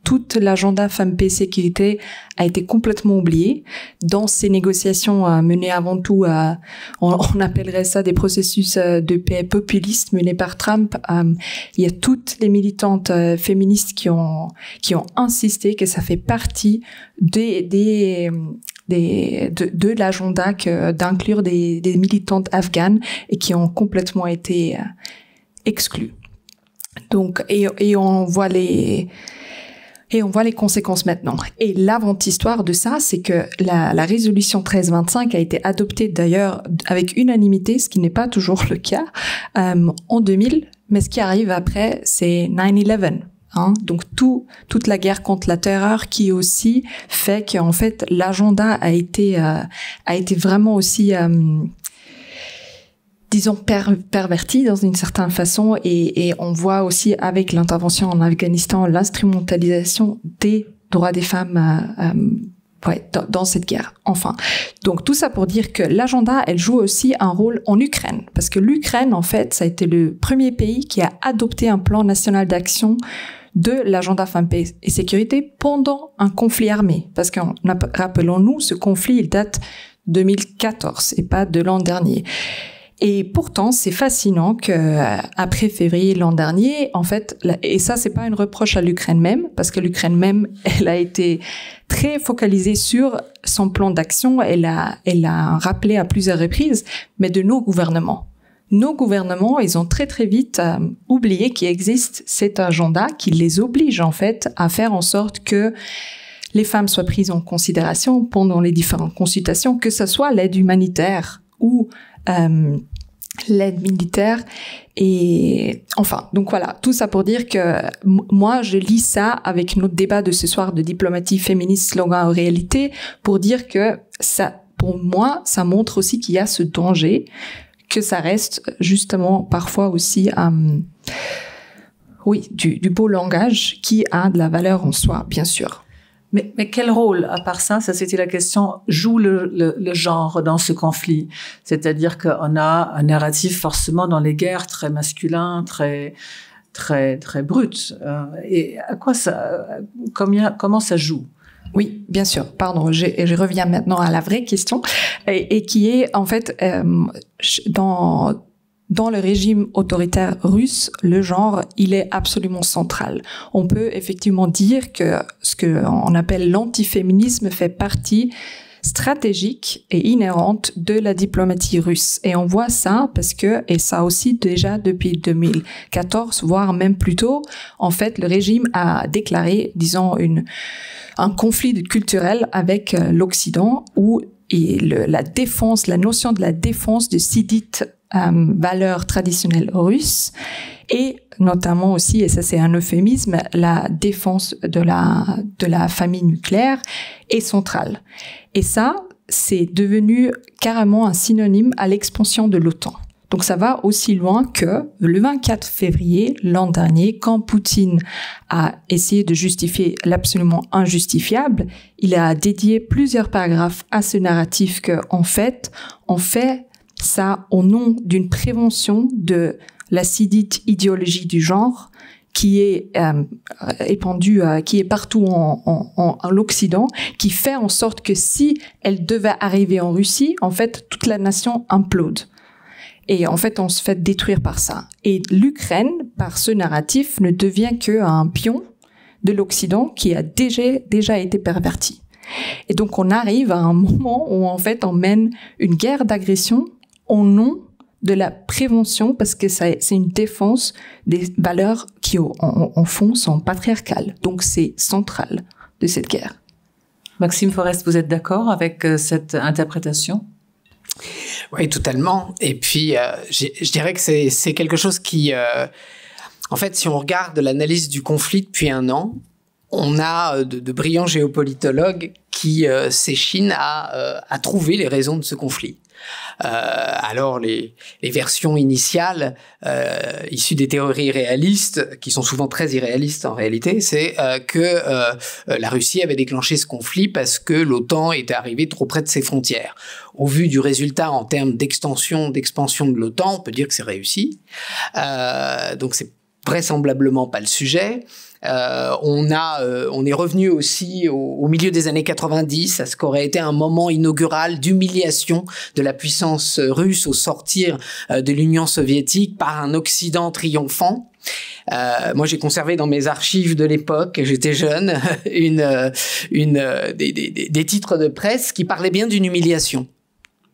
Speaker 4: toute l'agenda femmes paix sécurité a été complètement oublié dans ces négociations menées avant tout on appellerait ça des processus de paix populistes menés par Trump. Il y a toutes les militantes féministes qui ont insisté que ça fait partie de l'agenda d'inclure des militantes afghanes et qui ont complètement été exclues. Donc et on voit les conséquences maintenant. Et l'avant-histoire de ça, c'est que la résolution 1325 a été adoptée d'ailleurs avec unanimité, ce qui n'est pas toujours le cas, en 2000. Mais ce qui arrive après, c'est 9/11. Donc toute la guerre contre la terreur qui aussi fait qu'en fait l'agenda a été vraiment aussi disons perverti dans une certaine façon et on voit aussi avec l'intervention en Afghanistan l'instrumentalisation des droits des femmes dans cette guerre. Enfin, donc tout ça pour dire que l'agenda, elle joue aussi un rôle en Ukraine parce que l'Ukraine en fait, ça a été le premier pays qui a adopté un plan national d'action de l'agenda femmes paix et sécurité pendant un conflit armé parce que rappelons-nous, ce conflit il date 2014 et pas de l'an dernier. Et pourtant, c'est fascinant que après février l'an dernier, en fait, et ça, c'est pas un reproche à l'Ukraine même, parce que l'Ukraine même, elle a été très focalisée sur son plan d'action. Elle a rappelé à plusieurs reprises, mais de nos gouvernements. Nos gouvernements, ils ont très très vite oublié qu'il existe cet agenda qui les oblige en fait à faire en sorte que les femmes soient prises en considération pendant les différentes consultations, que ce soit l'aide humanitaire ou l'aide militaire et enfin donc voilà tout ça pour dire que moi je lis ça avec notre débat de ce soir de diplomatie féministe slogan en réalité pour dire que ça pour moi ça montre aussi qu'il y a ce danger que ça reste justement parfois aussi du beau langage qui a de la valeur en soi bien sûr.
Speaker 3: Mais quel rôle, à part ça c'était la question, joue le genre dans ce conflit? C'est-à-dire qu'on a un narratif forcément dans les guerres très masculin, très, très, très brut. Et à quoi comment ça joue?
Speaker 4: Oui, bien sûr. Pardon, je reviens maintenant à la vraie question et qui est en fait dans le régime autoritaire russe, le genre, il est absolument central. On peut effectivement dire que ce qu'on appelle l'antiféminisme fait partie stratégique et inhérente de la diplomatie russe. Et on voit ça parce que, et ça aussi déjà depuis 2014, voire même plus tôt, en fait, le régime a déclaré, disons, un conflit culturel avec l'Occident où la notion de la défense de ces dites valeurs traditionnelles russes et notamment aussi, et ça c'est un euphémisme, la défense de la famille nucléaire est centrale. Et ça, c'est devenu carrément un synonyme à l'expansion de l'OTAN. Donc ça va aussi loin que le 24 février l'an dernier, quand Poutine a essayé de justifier l'absolument injustifiable, il a dédié plusieurs paragraphes à ce narratif que, en fait, on fait ça au nom d'une prévention de la si dite idéologie du genre qui est épandue, qui est partout en l'Occident, qui fait en sorte que si elle devait arriver en Russie, en fait, toute la nation implode. Et en fait, on se fait détruire par ça. Et l'Ukraine, par ce narratif, ne devient qu'un pion de l'Occident qui a déjà été perverti. Et donc, on arrive à un moment où, en fait, on mène une guerre d'agression au nom de la prévention, parce que c'est une défense des valeurs qui, en fond, sont patriarcales. Donc, c'est central de cette guerre.
Speaker 3: Maxime Forest, vous êtes d'accord avec cette interprétation ?
Speaker 7: Oui, totalement. Et puis, je dirais que c'est quelque chose qui... en fait, si on regarde l'analyse du conflit depuis un an, on a de brillants géopolitologues qui s'échinent à trouver les raisons de ce conflit. Alors les versions initiales issues des théories réalistes, qui sont souvent très irréalistes en réalité, c'est que la Russie avait déclenché ce conflit parce que l'OTAN était arrivée trop près de ses frontières. Au vu du résultat en termes d'expansion de l'OTAN, on peut dire que c'est réussi. Donc c'est vraisemblablement pas le sujet. On est revenu aussi au milieu des années 90 à ce qu'aurait été un moment inaugural d'humiliation de la puissance russe au sortir de l'Union soviétique par un Occident triomphant. Moi, j'ai conservé dans mes archives de l'époque, j'étais jeune, des titres de presse qui parlaient bien d'une humiliation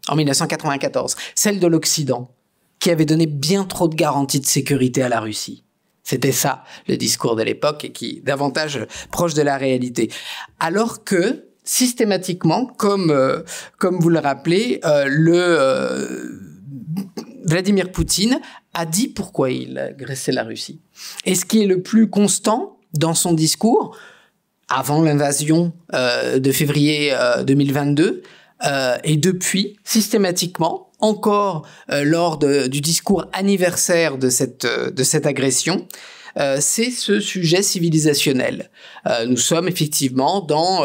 Speaker 7: en 1994, celle de l'Occident, qui avait donné bien trop de garanties de sécurité à la Russie. C'était ça, le discours de l'époque, et qui est davantage proche de la réalité. Alors que, systématiquement, comme vous le rappelez, Vladimir Poutine a dit pourquoi il agressait la Russie. Et ce qui est le plus constant dans son discours, avant l'invasion de février 2022, et depuis, systématiquement, encore lors du discours anniversaire de cette agression, c'est ce sujet civilisationnel. Nous sommes effectivement dans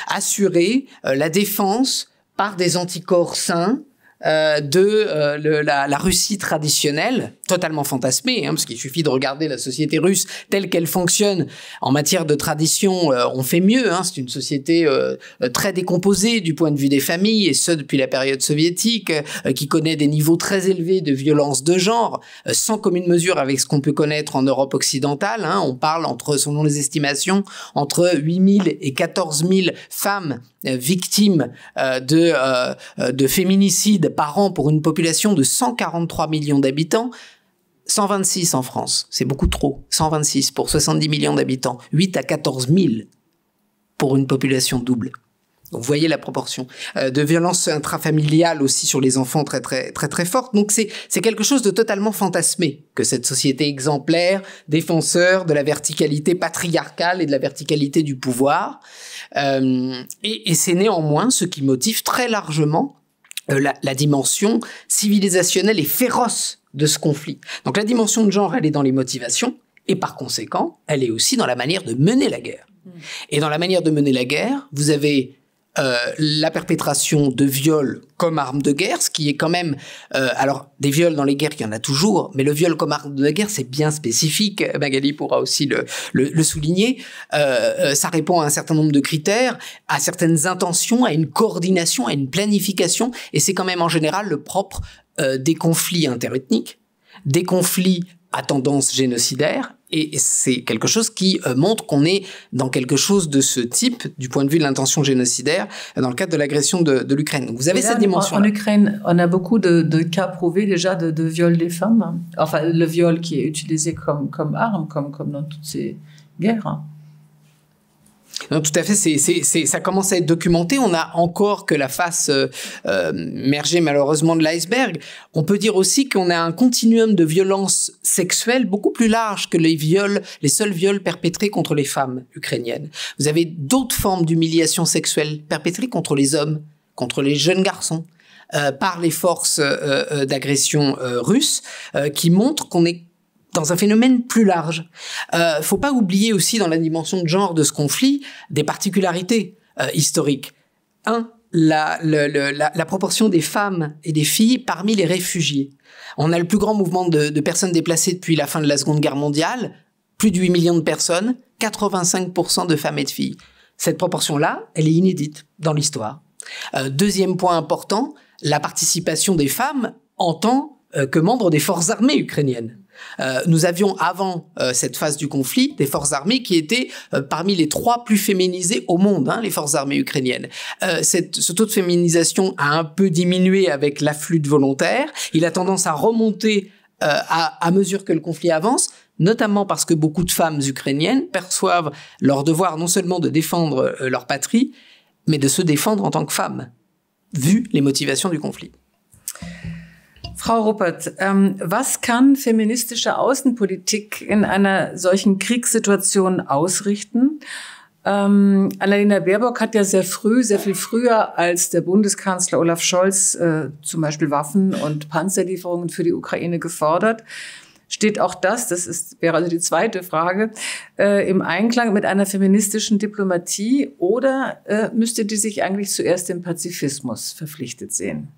Speaker 7: assurer la défense par des anticorps sains de la Russie traditionnelle, totalement fantasmée, parce qu'il suffit de regarder la société russe telle qu'elle fonctionne en matière de tradition, on fait mieux. C'est une société très décomposée du point de vue des familles, et ce depuis la période soviétique, qui connaît des niveaux très élevés de violence de genre, sans commune mesure avec ce qu'on peut connaître en Europe occidentale. On parle selon les estimations, entre 8 000 et 14 000 femmes victimes de féminicides par an pour une population de 143 millions d'habitants. 126 en France, c'est beaucoup trop. 126 pour 70 millions d'habitants. 8 à 14 000 pour une population double. Donc vous voyez la proportion. De violence intrafamiliale aussi sur les enfants très très très très forte. Donc c'est quelque chose de totalement fantasmé que cette société exemplaire, défenseur de la verticalité patriarcale et de la verticalité du pouvoir. Et c'est néanmoins ce qui motive très largement la dimension civilisationnelle et féroce de ce conflit. Donc la dimension de genre, elle est dans les motivations, et par conséquent, elle est aussi dans la manière de mener la guerre. Et dans la manière de mener la guerre, vous avez la perpétration de viols comme arme de guerre, ce qui est quand même... alors, des viols dans les guerres, il y en a toujours, mais le viol comme arme de guerre, c'est bien spécifique. Magali pourra aussi le souligner. Ça répond à un certain nombre de critères, à certaines intentions, à une coordination, à une planification, et c'est quand même en général le propre des conflits interethniques, des conflits à tendance génocidaire, et c'est quelque chose qui montre qu'on est dans quelque chose de ce type, du point de vue de l'intention génocidaire, dans le cadre de l'agression de l'Ukraine. Donc vous avez cette dimension.
Speaker 3: En Ukraine, on a beaucoup de cas prouvés déjà de viol des femmes. Enfin, le viol qui est utilisé comme arme, comme dans toutes ces guerres.
Speaker 7: Non, tout à fait, ça commence à être documenté. On a encore que la face mergée malheureusement de l'iceberg. On peut dire aussi qu'on a un continuum de violences sexuelles beaucoup plus large que les seuls viols perpétrés contre les femmes ukrainiennes. Vous avez d'autres formes d'humiliation sexuelle perpétrées contre les hommes, contre les jeunes garçons, par les forces d'agression russes, qui montrent qu'on est dans un phénomène plus large. Faut pas oublier aussi dans la dimension de genre de ce conflit des particularités historiques. La proportion des femmes et des filles parmi les réfugiés. On a le plus grand mouvement de personnes déplacées depuis la fin de la Seconde Guerre mondiale, plus de 8 millions de personnes, 85% de femmes et de filles. Cette proportion-là, elle est inédite dans l'histoire. Deuxième point important, la participation des femmes en tant que membres des forces armées ukrainiennes. Nous avions avant cette phase du conflit des forces armées qui étaient parmi les 3 plus féminisées au monde, les forces armées ukrainiennes. Ce taux de féminisation a un peu diminué avec l'afflux de volontaires. Il a tendance à remonter à mesure que le conflit avance, notamment parce que beaucoup de femmes ukrainiennes perçoivent leur devoir non seulement de défendre leur patrie, mais de se défendre en tant que femmes, vu les motivations du conflit.
Speaker 3: Frau Ruppert, was kann feministische Außenpolitik in einer solchen Kriegssituation ausrichten? Annalena Baerbock hat ja sehr viel früher als der Bundeskanzler Olaf Scholz zum Beispiel Waffen und Panzerlieferungen für die Ukraine gefordert. Steht auch wäre also die zweite Frage, im Einklang mit einer feministischen Diplomatie oder müsste die sich eigentlich zuerst dem Pazifismus verpflichtet sehen?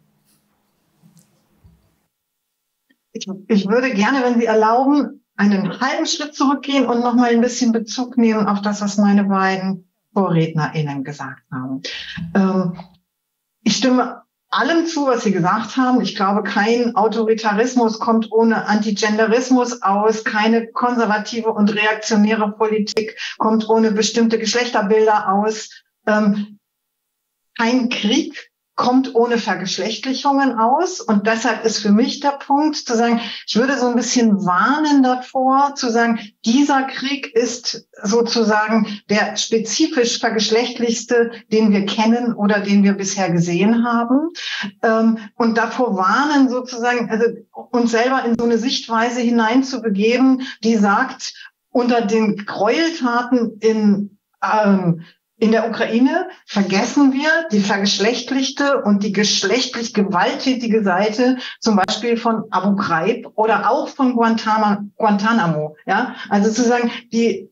Speaker 5: Ich würde gerne, wenn Sie erlauben, einen halben Schritt zurückgehen und noch mal ein bisschen Bezug nehmen auf das, was meine beiden VorrednerInnen gesagt haben. Ich stimme allem zu, was Sie gesagt haben. Ich glaube, kein Autoritarismus kommt ohne Antigenderismus aus. Keine konservative und reaktionäre Politik kommt ohne bestimmte Geschlechterbilder aus. Kein Krieg kommt ohne Vergeschlechtlichungen aus. Und deshalb ist für mich der Punkt zu sagen, ich würde so ein bisschen warnen davor, zu sagen, dieser Krieg ist sozusagen der spezifisch vergeschlechtlichste, den wir kennen oder den wir bisher gesehen haben. Und davor warnen sozusagen, also uns selber in so eine Sichtweise hineinzubegeben, die sagt, unter den Gräueltaten in der Ukraine vergessen wir die vergeschlechtlichte und die geschlechtlich gewalttätige Seite, zum Beispiel von Abu Ghraib oder auch von Guantanamo. Ja, also sozusagen die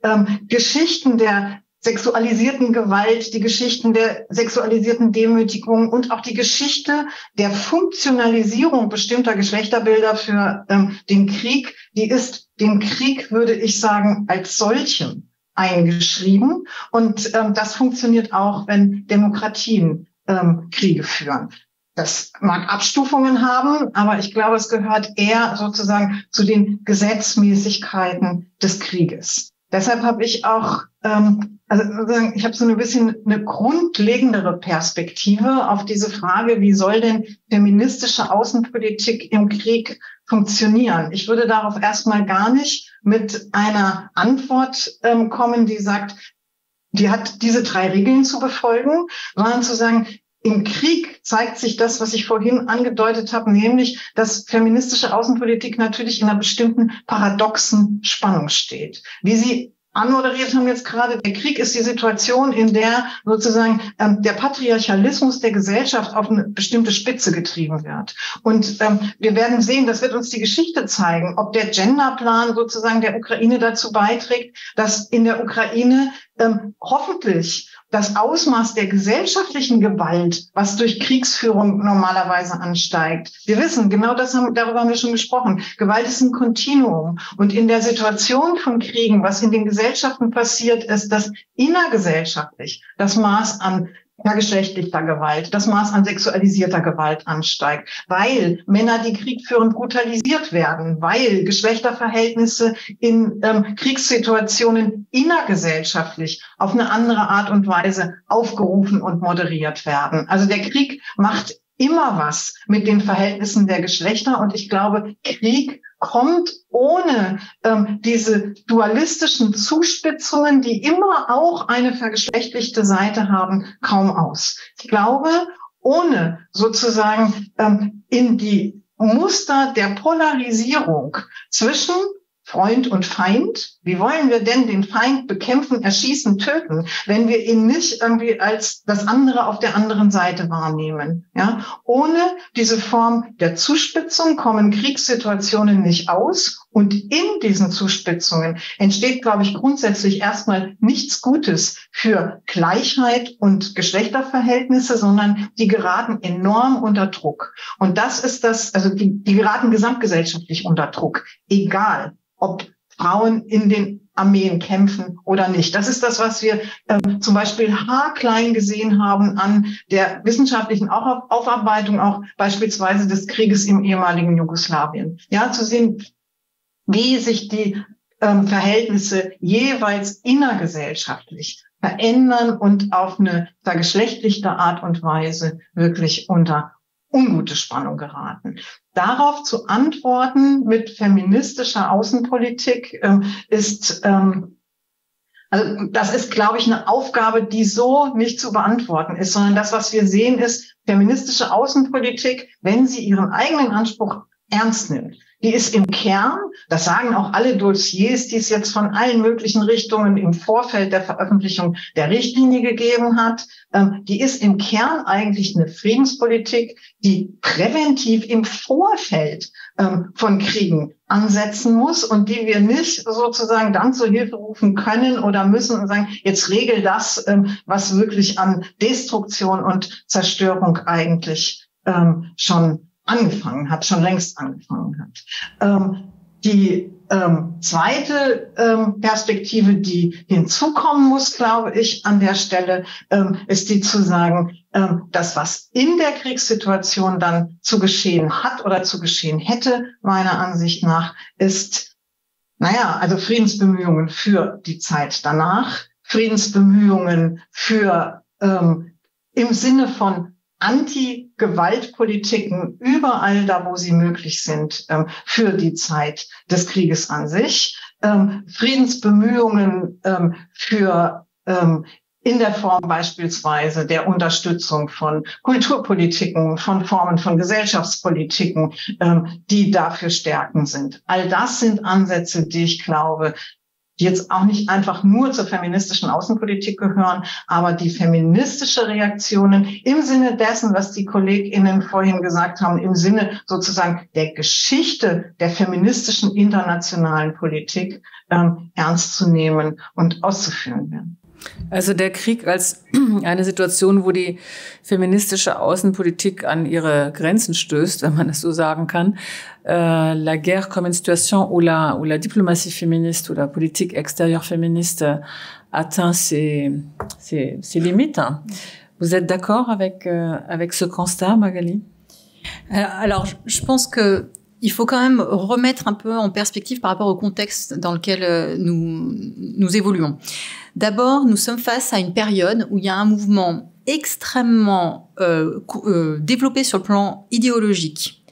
Speaker 5: Geschichten der sexualisierten Gewalt, die Geschichten der sexualisierten Demütigung und auch die Geschichte der Funktionalisierung bestimmter Geschlechterbilder für den Krieg, die ist dem Krieg, würde ich sagen, als solchem eingeschrieben. Und das funktioniert auch, wenn Demokratien Kriege führen. Das mag Abstufungen haben, aber ich glaube, es gehört eher sozusagen zu den Gesetzmäßigkeiten des Krieges. Deshalb habe ich auch, ich habe so ein bisschen eine grundlegendere Perspektive auf diese Frage, wie soll denn feministische Außenpolitik im Krieg funktionieren? Ich würde darauf erstmal gar nicht mit einer Antwort kommen, die sagt, die hat diese 3 Regeln zu befolgen, sondern zu sagen, im Krieg zeigt sich das, was ich vorhin angedeutet habe, nämlich, dass feministische Außenpolitik natürlich in einer bestimmten paradoxen Spannung steht. Wie Sie anmoderiert haben jetzt gerade, der Krieg ist die Situation, in der sozusagen der Patriarchalismus der Gesellschaft auf eine bestimmte Spitze getrieben wird. Und wir werden sehen, das wird uns die Geschichte zeigen, ob der Genderplan sozusagen der Ukraine dazu beiträgt, dass in der Ukraine hoffentlich das Ausmaß der gesellschaftlichen Gewalt, was durch Kriegsführung normalerweise ansteigt. Wir wissen, genau darüber haben wir schon gesprochen. Gewalt ist ein Kontinuum. Und in der Situation von Kriegen, was in den Gesellschaften passiert, ist, dass innergesellschaftlich das Maß an geschlechtlicher Gewalt, das Maß an sexualisierter Gewalt ansteigt, weil Männer, die Krieg führen, brutalisiert werden, weil Geschlechterverhältnisse in Kriegssituationen innergesellschaftlich auf eine andere Art und Weise aufgerufen und moderiert werden. Also der Krieg macht immer was mit den Verhältnissen der Geschlechter und ich glaube, Krieg kommt ohne diese dualistischen Zuspitzungen, die immer auch eine vergeschlechtlichte Seite haben, kaum aus. Ich glaube, ohne sozusagen in die Muster der Polarisierung zwischen Freund und Feind. Wie wollen wir denn den Feind bekämpfen, erschießen, töten, wenn wir ihn nicht irgendwie als das andere auf der anderen Seite wahrnehmen? Ja, ohne diese Form der Zuspitzung kommen Kriegssituationen nicht aus. Und in diesen Zuspitzungen entsteht, glaube ich, grundsätzlich erstmal nichts Gutes für Gleichheit und Geschlechterverhältnisse, sondern die geraten enorm unter Druck. Und das ist die geraten gesamtgesellschaftlich unter Druck. Egal, ob Frauen in den Armeen kämpfen oder nicht. Das ist das, was wir zum Beispiel haarklein gesehen haben an der wissenschaftlichen Aufarbeitung auch beispielsweise des Krieges im ehemaligen Jugoslawien. Ja, zu sehen, wie sich die Verhältnisse jeweils innergesellschaftlich verändern und auf eine vergeschlechtlichte Art und Weise wirklich unter ungute Spannung geraten. Darauf zu antworten mit feministischer Außenpolitik ist, also das ist, glaube ich, eine Aufgabe, die so nicht zu beantworten ist, sondern das, was wir sehen, ist feministische Außenpolitik, wenn sie ihren eigenen Anspruch ernst nimmt. Die ist im Kern, das sagen auch alle Dossiers, die es jetzt von allen möglichen Richtungen im Vorfeld der Veröffentlichung der Richtlinie gegeben hat, die ist im Kern eigentlich eine Friedenspolitik, die präventiv im Vorfeld von Kriegen ansetzen muss und die wir nicht sozusagen dann zur Hilfe rufen können oder müssen und sagen, jetzt regel das, was wirklich an Destruktion und Zerstörung eigentlich schon längst angefangen hat. Die zweite Perspektive, die hinzukommen muss, glaube ich, an der Stelle, ist die zu sagen, das, was in der Kriegssituation dann zu geschehen hat oder zu geschehen hätte, meiner Ansicht nach, ist, also Friedensbemühungen für die Zeit danach, Friedensbemühungen für im Sinne von Anti-Gewaltpolitiken überall da, wo sie möglich sind, für die Zeit des Krieges an sich, Friedensbemühungen für in der Form beispielsweise der Unterstützung von Kulturpolitiken, von Formen von Gesellschaftspolitiken, die dafür stärkend sind. All das sind Ansätze, die ich glaube, die jetzt auch nicht einfach nur zur feministischen Außenpolitik gehören, aber die feministische Reaktionen im Sinne dessen, was die KollegInnen vorhin gesagt haben, im Sinne sozusagen der Geschichte der feministischen internationalen Politik ernst zu nehmen und auszuführen werden.
Speaker 3: Also der Krieg als eine Situation, wo die feministische Außenpolitik an ihre Grenzen stößt, wenn man es so sagen kann. La guerre comme une situation où la diplomatie féministe ou la politique extérieure féministe atteint ses limites. Vous êtes d'accord avec ce constat, Magali?
Speaker 6: Alors, je pense que il faut quand même remettre un peu en perspective par rapport au contexte dans lequel nous évoluons. D'abord, nous sommes face à une période où il y a un mouvement extrêmement développé sur le plan idéologique,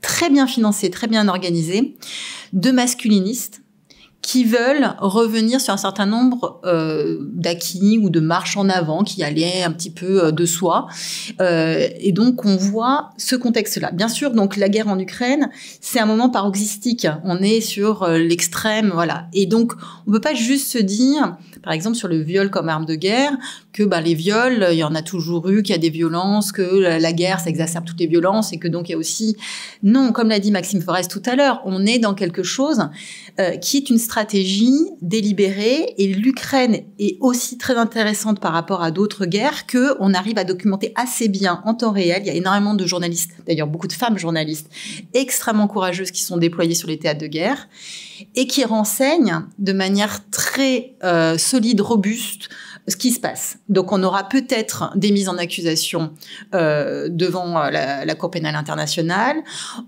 Speaker 6: très bien financé, très bien organisé, de masculinistes qui veulent revenir sur un certain nombre d'acquis ou de marches en avant qui allaient un petit peu de soi. Et donc, on voit ce contexte-là. Bien sûr, donc la guerre en Ukraine, c'est un moment paroxystique. On est sur l'extrême, voilà. Et donc, on peut pas juste se dire, par exemple, sur le viol comme arme de guerre, que les viols, il y en a toujours eu, qu'il y a des violences, que la guerre, ça exacerbe toutes les violences et que donc il y a aussi... Non, comme l'a dit Maxime Forest tout à l'heure, on est dans quelque chose qui est une stratégie stratégie délibérée, et l'Ukraine est aussi très intéressante par rapport à d'autres guerres que on arrive à documenter assez bien en temps réel. Il y a énormément de journalistes, d'ailleurs beaucoup de femmes journalistes extrêmement courageuses qui sont déployées sur les théâtres de guerre et qui renseignent de manière très solide, robuste, ce qui se passe. Donc, on aura peut-être des mises en accusation devant la Cour pénale internationale.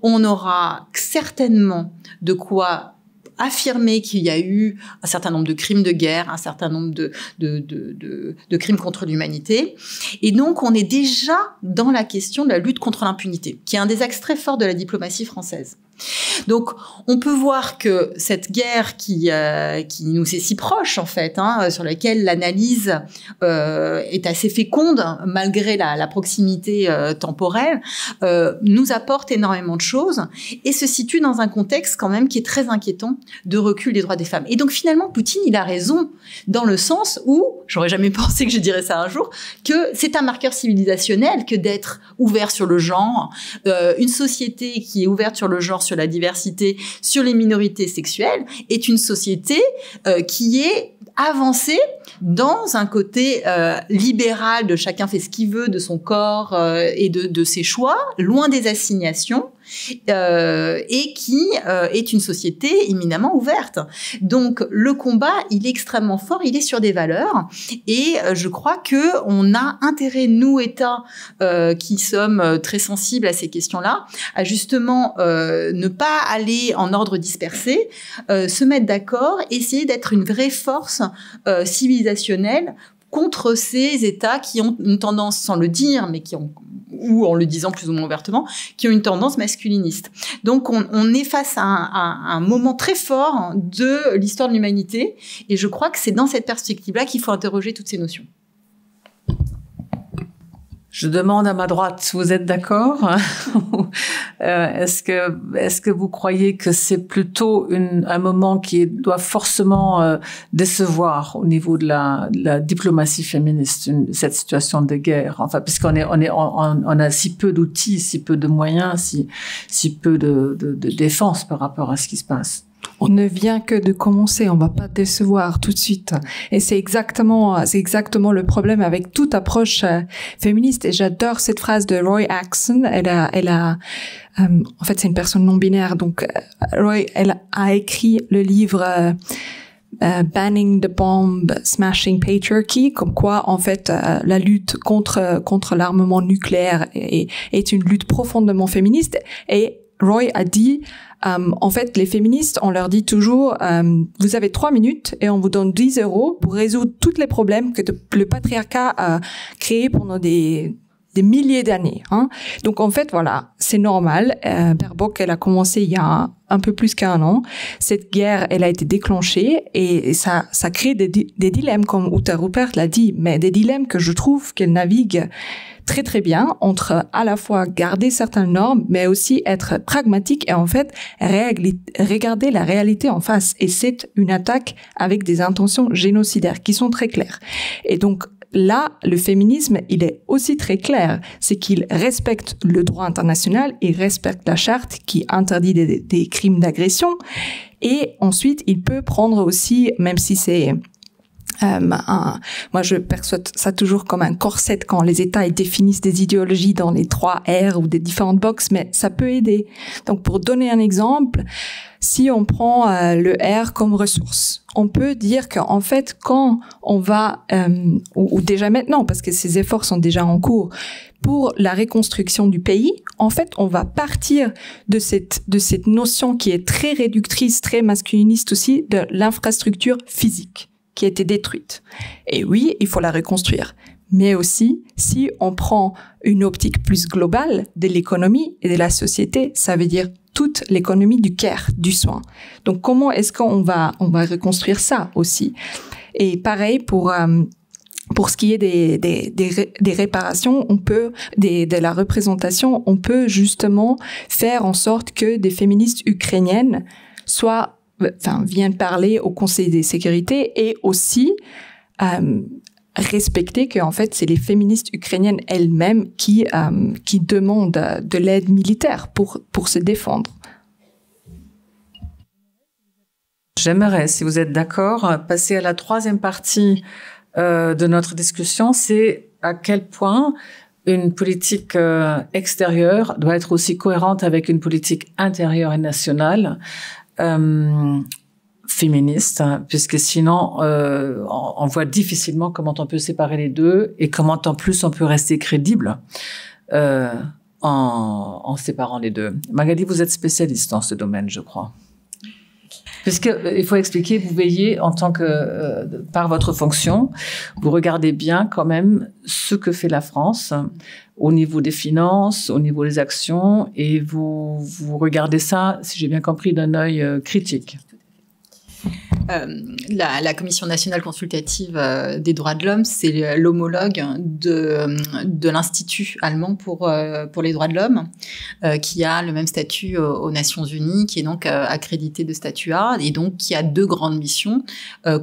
Speaker 6: On aura certainement de quoi affirmer qu'il y a eu un certain nombre de crimes de guerre, un certain nombre de crimes contre l'humanité. Et donc, on est déjà dans la question de la lutte contre l'impunité, qui est un des axes très forts de la diplomatie française. Donc, on peut voir que cette guerre qui nous est si proche, en fait, sur laquelle l'analyse est assez féconde, malgré la proximité temporelle, nous apporte énormément de choses et se situe dans un contexte quand même qui est très inquiétant de recul des droits des femmes. Et donc, finalement, Poutine, il a raison dans le sens où, j'aurais jamais pensé que je dirais ça un jour, que c'est un marqueur civilisationnel que d'être ouvert sur le genre, une société qui est ouverte sur le genre, sur la diversité, sur les minorités sexuelles, est une société qui est avancée dans un côté libéral de chacun fait ce qu'il veut de son corps et de ses choix, loin des assignations, et qui est une société éminemment ouverte. Donc le combat, il est extrêmement fort, il est sur des valeurs, et je crois que on a intérêt, nous États qui sommes très sensibles à ces questions-là, à justement ne pas aller en ordre dispersé, se mettre d'accord, essayer d'être une vraie force civilisationnelle contre ces États qui ont une tendance, sans le dire, mais ou en le disant plus ou moins ouvertement, qui ont une tendance masculiniste. Donc, on est face à un moment très fort de l'histoire de l'humanité, et je crois que c'est dans cette perspective-là qu'il faut interroger toutes ces notions.
Speaker 3: Je demande à ma droite, vous êtes d'accord? Est-ce que vous croyez que c'est plutôt un moment qui doit forcément décevoir au niveau de la diplomatie féministe, cette situation de guerre? Enfin, puisqu'on on a si peu d'outils, si peu de moyens, si peu de défense par rapport à ce qui se passe.
Speaker 4: On ne vient que de commencer, on va pas décevoir tout de suite. Et c'est exactement le problème avec toute approche féministe. Et j'adore cette phrase de Roy Axon. En fait, c'est une personne non binaire. Donc, Roy, elle a écrit le livre Banning the Bomb, Smashing Patriarchy, comme quoi, en fait, la lutte contre l'armement nucléaire est une lutte profondément féministe. Et Roy a dit, en fait, les féministes, on leur dit toujours, vous avez 3 minutes et on vous donne 10 € pour résoudre tous les problèmes que le patriarcat a créés pendant des milliers d'années. Donc, en fait, voilà, c'est normal. Baerbock, elle a commencé il y a un peu plus qu'1 an. Cette guerre, elle a été déclenchée et ça crée des dilemmes, comme Uta Rupert l'a dit, mais des dilemmes que je trouve qu'elle navigue très très bien entre à la fois garder certaines normes, mais aussi être pragmatique et en fait regarder la réalité en face. Et c'est une attaque avec des intentions génocidaires qui sont très claires. Et donc là, le féminisme, il est aussi très clair, c'est qu'il respecte le droit international, il respecte la charte qui interdit des crimes d'agression, et ensuite il peut prendre aussi, même si c'est moi, je perçois ça toujours comme un corset quand les États ils définissent des idéologies dans les 3 R ou des différentes boxes, mais ça peut aider. Donc, pour donner un exemple, si on prend le R comme ressource, on peut dire qu'en fait, quand on va, ou déjà maintenant, parce que ces efforts sont déjà en cours, pour la reconstruction du pays, en fait, on va partir de cette notion qui est très réductrice, très masculiniste aussi, de l'infrastructure physique qui a été détruite. Et oui, il faut la reconstruire. Mais aussi, si on prend une optique plus globale de l'économie et de la société, ça veut dire toute l'économie du care, du soin. Donc, comment est-ce qu'on va reconstruire ça aussi? Et pareil pour ce qui est des réparations, de la représentation, on peut justement faire en sorte que des féministes ukrainiennes viennent parler au Conseil de sécurité et aussi respecter que en fait c'est les féministes ukrainiennes elles-mêmes qui demandent de l'aide militaire pour se défendre.
Speaker 3: J'aimerais, si vous êtes d'accord, passer à la troisième partie de notre discussion, c'est à quel point une politique extérieure doit être aussi cohérente avec une politique intérieure et nationale féministe, puisque sinon on voit difficilement comment on peut séparer les deux et comment en plus on peut rester crédible en séparant les deux. Magali, vous êtes spécialiste dans ce domaine, je crois. Puisque il faut expliquer, vous veillez en tant que par votre fonction, vous regardez bien quand même ce que fait la France au niveau des finances, au niveau des actions, et vous regardez ça, si j'ai bien compris, d'un œil critique.
Speaker 6: La Commission nationale consultative des droits de l'homme, c'est l'homologue de l'Institut allemand pour les droits de l'homme, qui a le même statut aux Nations Unies, qui est donc accrédité de statut A, et donc qui a deux grandes missions,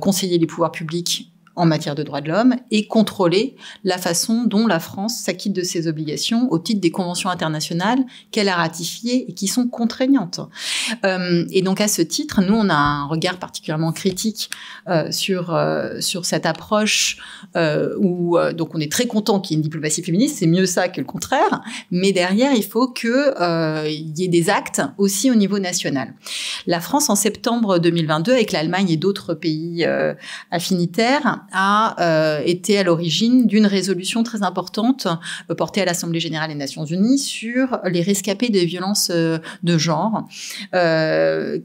Speaker 6: conseiller les pouvoirs publics en matière de droits de l'homme et contrôler la façon dont la France s'acquitte de ses obligations au titre des conventions internationales qu'elle a ratifiées et qui sont contraignantes. Et donc à ce titre, nous on a un regard particulièrement critique sur cette approche où donc on est très content qu'il y ait une diplomatie féministe, c'est mieux ça que le contraire, mais derrière il faut que il y ait des actes aussi au niveau national. La France en septembre 2022 avec l'Allemagne et d'autres pays affinitaires a été à l'origine d'une résolution très importante portée à l'Assemblée générale des Nations Unies sur les rescapés des violences de genre,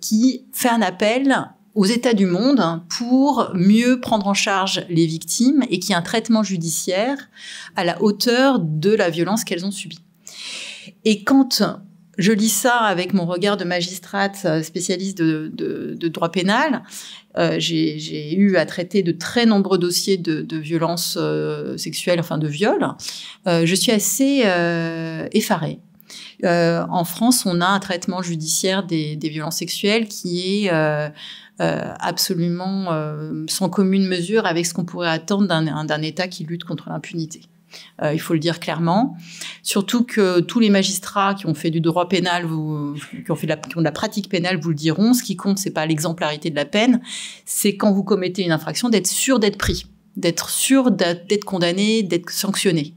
Speaker 6: qui fait un appel aux États du monde pour mieux prendre en charge les victimes et qu'il y ait un traitement judiciaire à la hauteur de la violence qu'elles ont subie. Et quand je lis ça avec mon regard de magistrate spécialiste de droit pénal, j'ai eu à traiter de très nombreux dossiers de violences sexuelles, enfin de viols. Je suis assez effarée. En France, on a un traitement judiciaire des violences sexuelles qui est absolument sans commune mesure avec ce qu'on pourrait attendre d'un État qui lutte contre l'impunité. Il faut le dire clairement. Surtout que tous les magistrats qui ont fait du droit pénal, qui ont de la pratique pénale, vous le diront. Ce qui compte, c'est pas l'exemplarité de la peine, c'est quand vous commettez une infraction, d'être sûr d'être pris, d'être sûr d'être condamné, d'être sanctionné.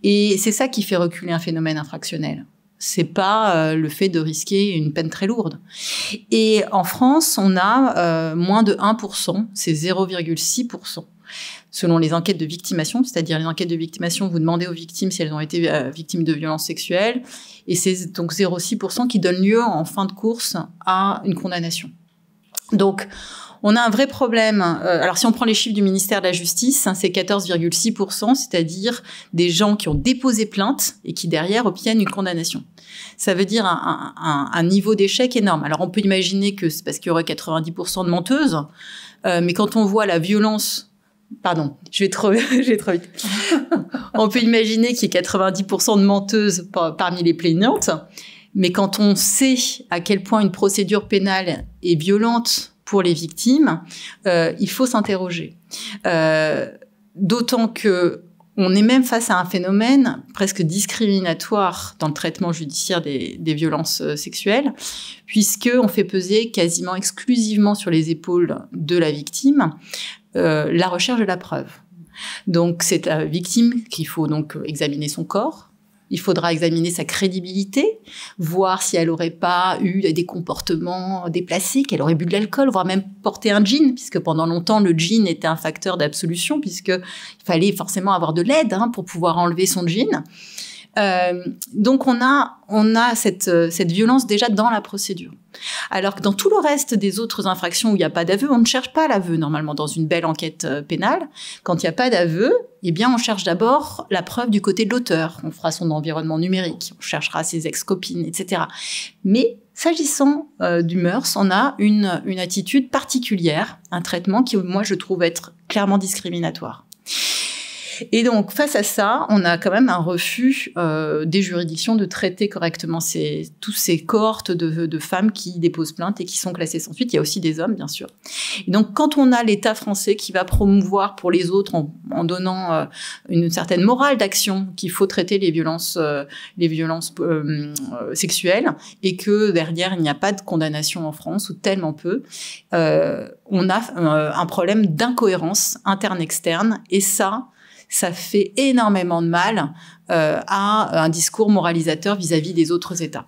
Speaker 6: Et c'est ça qui fait reculer un phénomène infractionnel. C'est pas le fait de risquer une peine très lourde. Et en France, on a moins de 1%, c'est 0,6%. Selon les enquêtes de victimation, c'est-à-dire les enquêtes de victimation, vous demandez aux victimes si elles ont été victimes de violences sexuelles, et c'est donc 0,6% qui donne lieu en fin de course à une condamnation. Donc, on a un vrai problème. Alors, si on prend les chiffres du ministère de la Justice, c'est 14,6%, c'est-à-dire des gens qui ont déposé plainte et qui, derrière, obtiennent une condamnation. Ça veut dire un niveau d'échec énorme. Alors, on peut imaginer que c'est parce qu'il y aurait 90% de menteuses, mais quand on voit la violence... Pardon, je vais trop vite. On peut imaginer qu'il y ait 90% de menteuses parmi les plaignantes, mais quand on sait à quel point une procédure pénale est violente pour les victimes, il faut s'interroger. D'autant que on est même face à un phénomène presque discriminatoire dans le traitement judiciaire des violences sexuelles, puisqu'on fait peser quasiment exclusivement sur les épaules de la victime la recherche de la preuve. Donc, c'est la victime qu'il faut donc examiner son corps. Il faudra examiner sa crédibilité, voir si elle n'aurait pas eu des comportements déplacés, qu'elle aurait bu de l'alcool, voire même porté un jean, puisque pendant longtemps, le jean était un facteur d'absolution, puisqu'il fallait forcément avoir de l'aide pour pouvoir enlever son jean. Donc, on a cette violence déjà dans la procédure. Alors que dans tout le reste des autres infractions où il n'y a pas d'aveu, on ne cherche pas l'aveu normalement dans une belle enquête pénale. Quand il n'y a pas d'aveu, eh bien, on cherche d'abord la preuve du côté de l'auteur. On fera son environnement numérique, on cherchera ses ex-copines, etc. Mais s'agissant du mœurs, on a une attitude particulière, un traitement qui, moi, je trouve être clairement discriminatoire. Et donc, face à ça, on a quand même un refus des juridictions de traiter correctement tous ces cohortes de femmes qui déposent plainte et qui sont classées sans suite. Il y a aussi des hommes, bien sûr. Et donc, quand on a l'État français qui va promouvoir pour les autres en donnant une certaine morale d'action qu'il faut traiter les violences sexuelles et que derrière, il n'y a pas de condamnation en France ou tellement peu, on a un problème d'incohérence interne-externe et ça fait énormément de mal à un discours moralisateur vis-à-vis des autres États.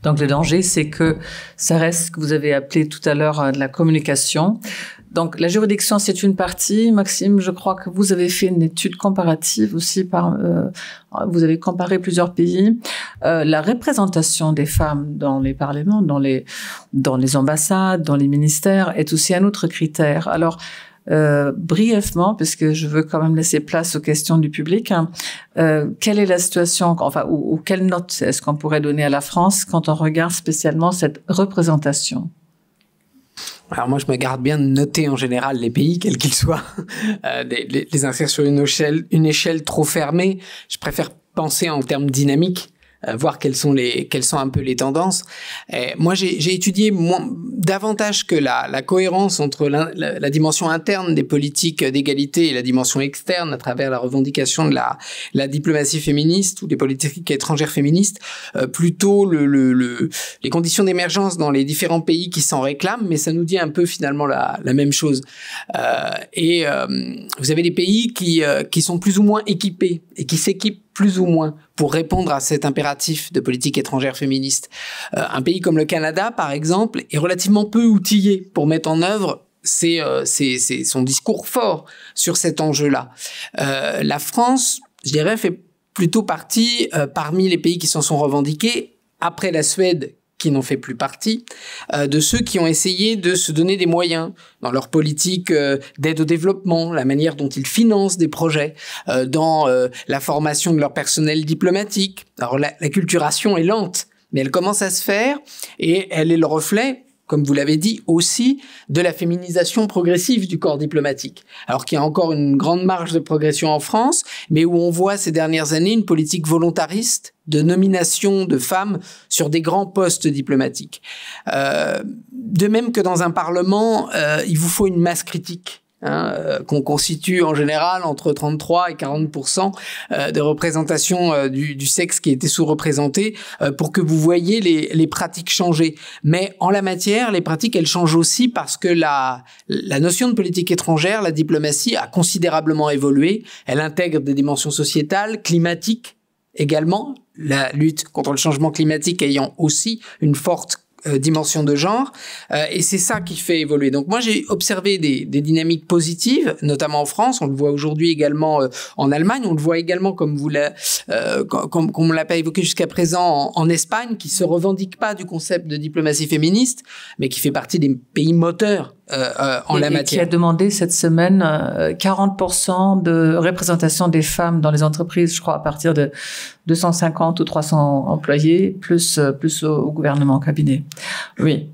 Speaker 3: Donc le danger, c'est que ça reste ce que vous avez appelé tout à l'heure de la communication. Donc la juridiction, c'est une partie. Maxime, je crois que vous avez fait une étude comparative aussi. Vous avez comparé plusieurs pays. La représentation des femmes dans les parlements, dans les ambassades, dans les ministères est aussi un autre critère. Alors, brièvement, puisque je veux quand même laisser place aux questions du public, quelle est la situation, ou quelle note est-ce qu'on pourrait donner à la France quand on regarde spécialement cette représentation?
Speaker 7: Alors moi, je me garde bien de noter en général les pays, quels qu'ils soient, les inscrire sur une échelle trop fermée. Je préfère penser en termes dynamiques, voir quelles sont un peu les tendances. Moi, j'ai étudié davantage que la cohérence entre la dimension interne des politiques d'égalité et la dimension externe à travers la revendication de la diplomatie féministe ou des politiques étrangères féministes, plutôt les conditions d'émergence dans les différents pays qui s'en réclament, mais ça nous dit un peu finalement la même chose. Vous avez des pays qui sont plus ou moins équipés et qui s'équipent plus ou moins pour répondre à cet impératif de politique étrangère féministe. Un pays comme le Canada, par exemple, est relativement peu outillé pour mettre en œuvre son discours fort sur cet enjeu-là. La France, je dirais, fait plutôt partie, parmi les pays qui s'en sont revendiqués, après la Suède, qui n'en fait plus partie, de ceux qui ont essayé de se donner des moyens dans leur politique d'aide au développement, la manière dont ils financent des projets, dans la formation de leur personnel diplomatique. Alors l'acculturation est lente, mais elle commence à se faire et elle est le reflet, comme vous l'avez dit, aussi de la féminisation progressive du corps diplomatique. Alors qu'il y a encore une grande marge de progression en France, mais où on voit ces dernières années une politique volontariste de nomination de femmes sur des grands postes diplomatiques. De même que dans un parlement, il vous faut une masse critique. Qu'on constitue en général entre 33 et 40% de représentation du sexe qui était sous-représenté pour que vous voyiez les pratiques changer. Mais en la matière, les pratiques, elles changent aussi parce que la notion de politique étrangère, la diplomatie a considérablement évolué. Elle intègre des dimensions sociétales, climatiques également, la lutte contre le changement climatique ayant aussi une forte dimension de genre, et c'est ça qui fait évoluer. Donc moi, j'ai observé des dynamiques positives, notamment en France. On le voit aujourd'hui également en Allemagne. On le voit également, comme on l'a pas évoqué jusqu'à présent, en Espagne, qui se revendique pas du concept de diplomatie féministe, mais qui fait partie des pays moteurs en la matière.
Speaker 3: Qui a demandé cette semaine 40% de représentation des femmes dans les entreprises, je crois, à partir de 250 ou 300 employés, plus au gouvernement cabinet. Oui.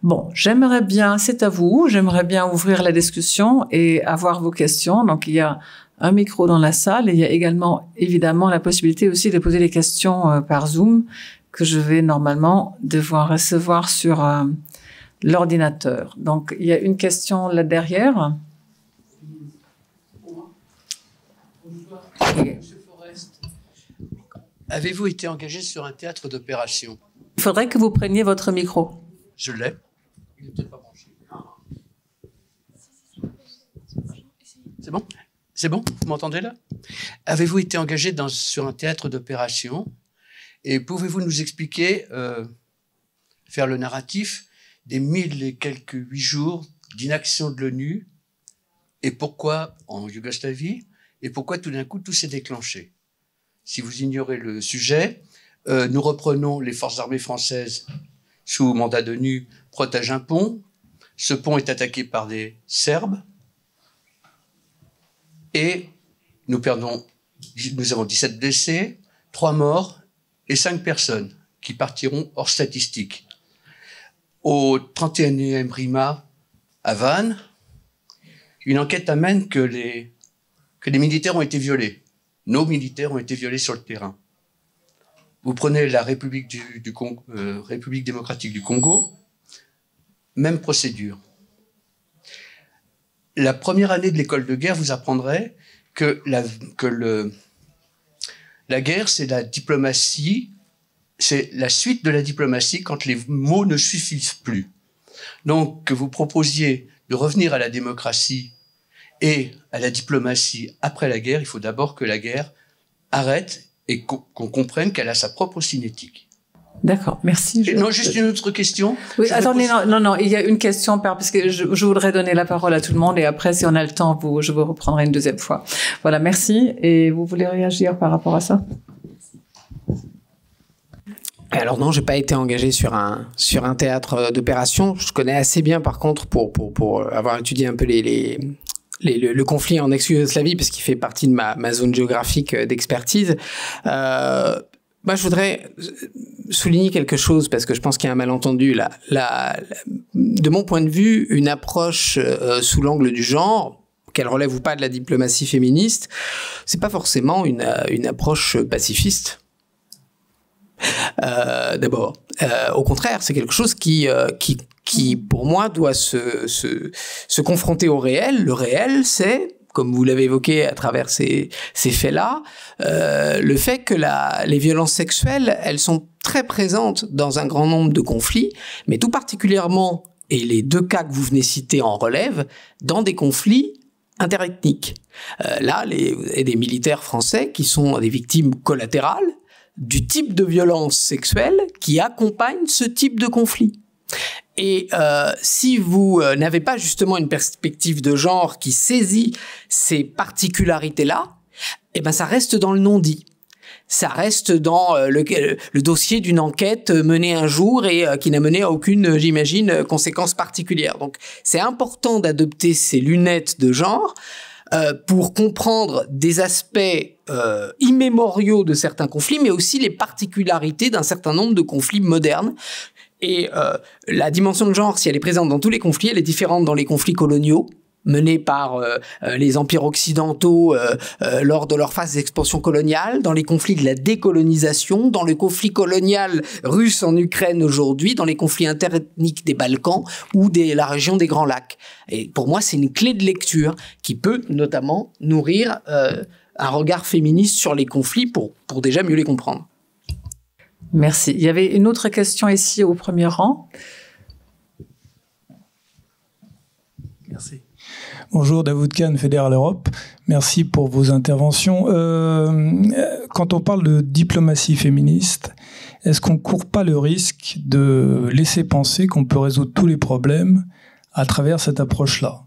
Speaker 3: Bon, j'aimerais bien, c'est à vous, j'aimerais bien ouvrir la discussion et avoir vos questions. Donc, il y a un micro dans la salle et il y a également, évidemment, la possibilité aussi de poser des questions par Zoom que je vais normalement devoir recevoir sur l'ordinateur. Donc, il y a une question là derrière.
Speaker 8: Monsieur Forest, avez-vous été engagé sur un théâtre d'opération?
Speaker 3: Il faudrait que vous preniez votre micro.
Speaker 8: Je l'ai. Il n'est peut-être pas branché. C'est bon? C'est bon? Vous m'entendez là? Avez-vous été engagé sur un théâtre d'opération? Et pouvez-vous nous expliquer, faire le narratif des 1000 et quelques 8 jours d'inaction de l'ONU et pourquoi en Yougoslavie et pourquoi tout d'un coup tout s'est déclenché? Si vous ignorez le sujet, nous reprenons les forces armées françaises sous mandat d'ONU protègent un pont. Ce pont est attaqué par des Serbes et nous avons 17 blessés, 3 morts et 5 personnes qui partiront hors statistique. Au 31e RIMA à Vannes, une enquête amène que que les militaires ont été violés. Nos militaires ont été violés sur le terrain. Vous prenez la République République démocratique du Congo, même procédure. La première année de l'école de guerre vous apprendrait que la guerre, c'est la diplomatie, c'est la suite de la diplomatie quand les mots ne suffisent plus. Donc, que vous proposiez de revenir à la démocratie et à la diplomatie après la guerre, il faut d'abord que la guerre arrête et qu'on comprenne qu'elle a sa propre cinétique.
Speaker 3: D'accord, merci.
Speaker 8: Non, juste une autre question.
Speaker 3: Oui, attendez, non, il y a une question parce que je voudrais donner la parole à tout le monde et après, si on a le temps, je vous reprendrai une deuxième fois. Voilà, merci. Et vous voulez réagir par rapport à ça?
Speaker 7: Alors non, j'ai pas été engagé sur un théâtre d'opération. Je connais assez bien, par contre, pour avoir étudié un peu le conflit en ex-Yougoslavie, parce qu'il fait partie de ma zone géographique d'expertise. Moi, je voudrais souligner quelque chose, parce que je pense qu'il y a un malentendu là. De mon point de vue, une approche sous l'angle du genre, qu'elle relève ou pas de la diplomatie féministe, c'est pas forcément une approche pacifiste. D'abord, au contraire, c'est quelque chose qui pour moi doit se confronter au réel. Le réel, c'est, comme vous l'avez évoqué à travers ces faits-là, le fait que les violences sexuelles, elles sont très présentes dans un grand nombre de conflits, mais tout particulièrement, et les deux cas que vous venez citer en relèvent, dans des conflits interethniques. Là, il y a des militaires français qui sont des victimes collatérales du type de violence sexuelle qui accompagne ce type de conflit. Et si vous n'avez pas justement une perspective de genre qui saisit ces particularités-là, eh ben ça reste dans le non-dit. Ça reste dans le dossier d'une enquête menée un jour et qui n'a mené à aucune, j'imagine, conséquence particulière. Donc c'est important d'adopter ces lunettes de genre pour comprendre des aspects immémoriaux de certains conflits, mais aussi les particularités d'un certain nombre de conflits modernes. Et la dimension de genre, si elle est présente dans tous les conflits, elle est différente dans les conflits coloniaux, menés par les empires occidentaux lors de leur phase d'expansion coloniale, dans les conflits de la décolonisation, dans le conflit colonial russe en Ukraine aujourd'hui, dans les conflits interethniques des Balkans ou la région des Grands Lacs. Et pour moi, c'est une clé de lecture qui peut notamment nourrir un regard féministe sur les conflits pour déjà mieux les comprendre.
Speaker 3: Merci. Il y avait une autre question ici au premier rang.
Speaker 9: Merci. Bonjour, Daoud Khan, Fédéral Europe. Merci pour vos interventions. Quand on parle de diplomatie féministe, est-ce qu'on ne court pas le risque de laisser penser qu'on peut résoudre tous les problèmes à travers cette approche-là?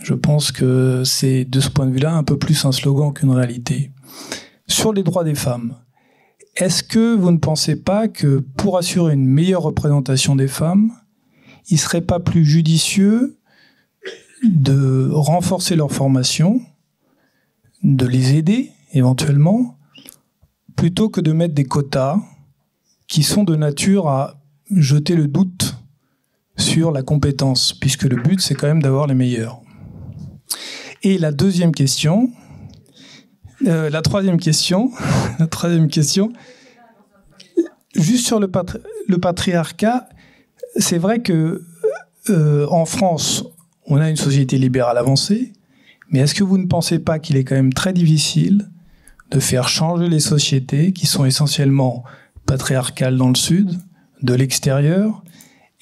Speaker 9: Je pense que c'est, de ce point de vue-là, un peu plus un slogan qu'une réalité. Sur les droits des femmes, est-ce que vous ne pensez pas que pour assurer une meilleure représentation des femmes, il ne serait pas plus judicieux de renforcer leur formation, de les aider éventuellement, plutôt que de mettre des quotas qui sont de nature à jeter le doute sur la compétence, puisque le but, c'est quand même d'avoir les meilleurs. Et la troisième question, juste sur le patriarcat, c'est vrai que en France, on a une société libérale avancée, mais est-ce que vous ne pensez pas qu'il est quand même très difficile de faire changer les sociétés qui sont essentiellement patriarcales dans le Sud, de l'extérieur,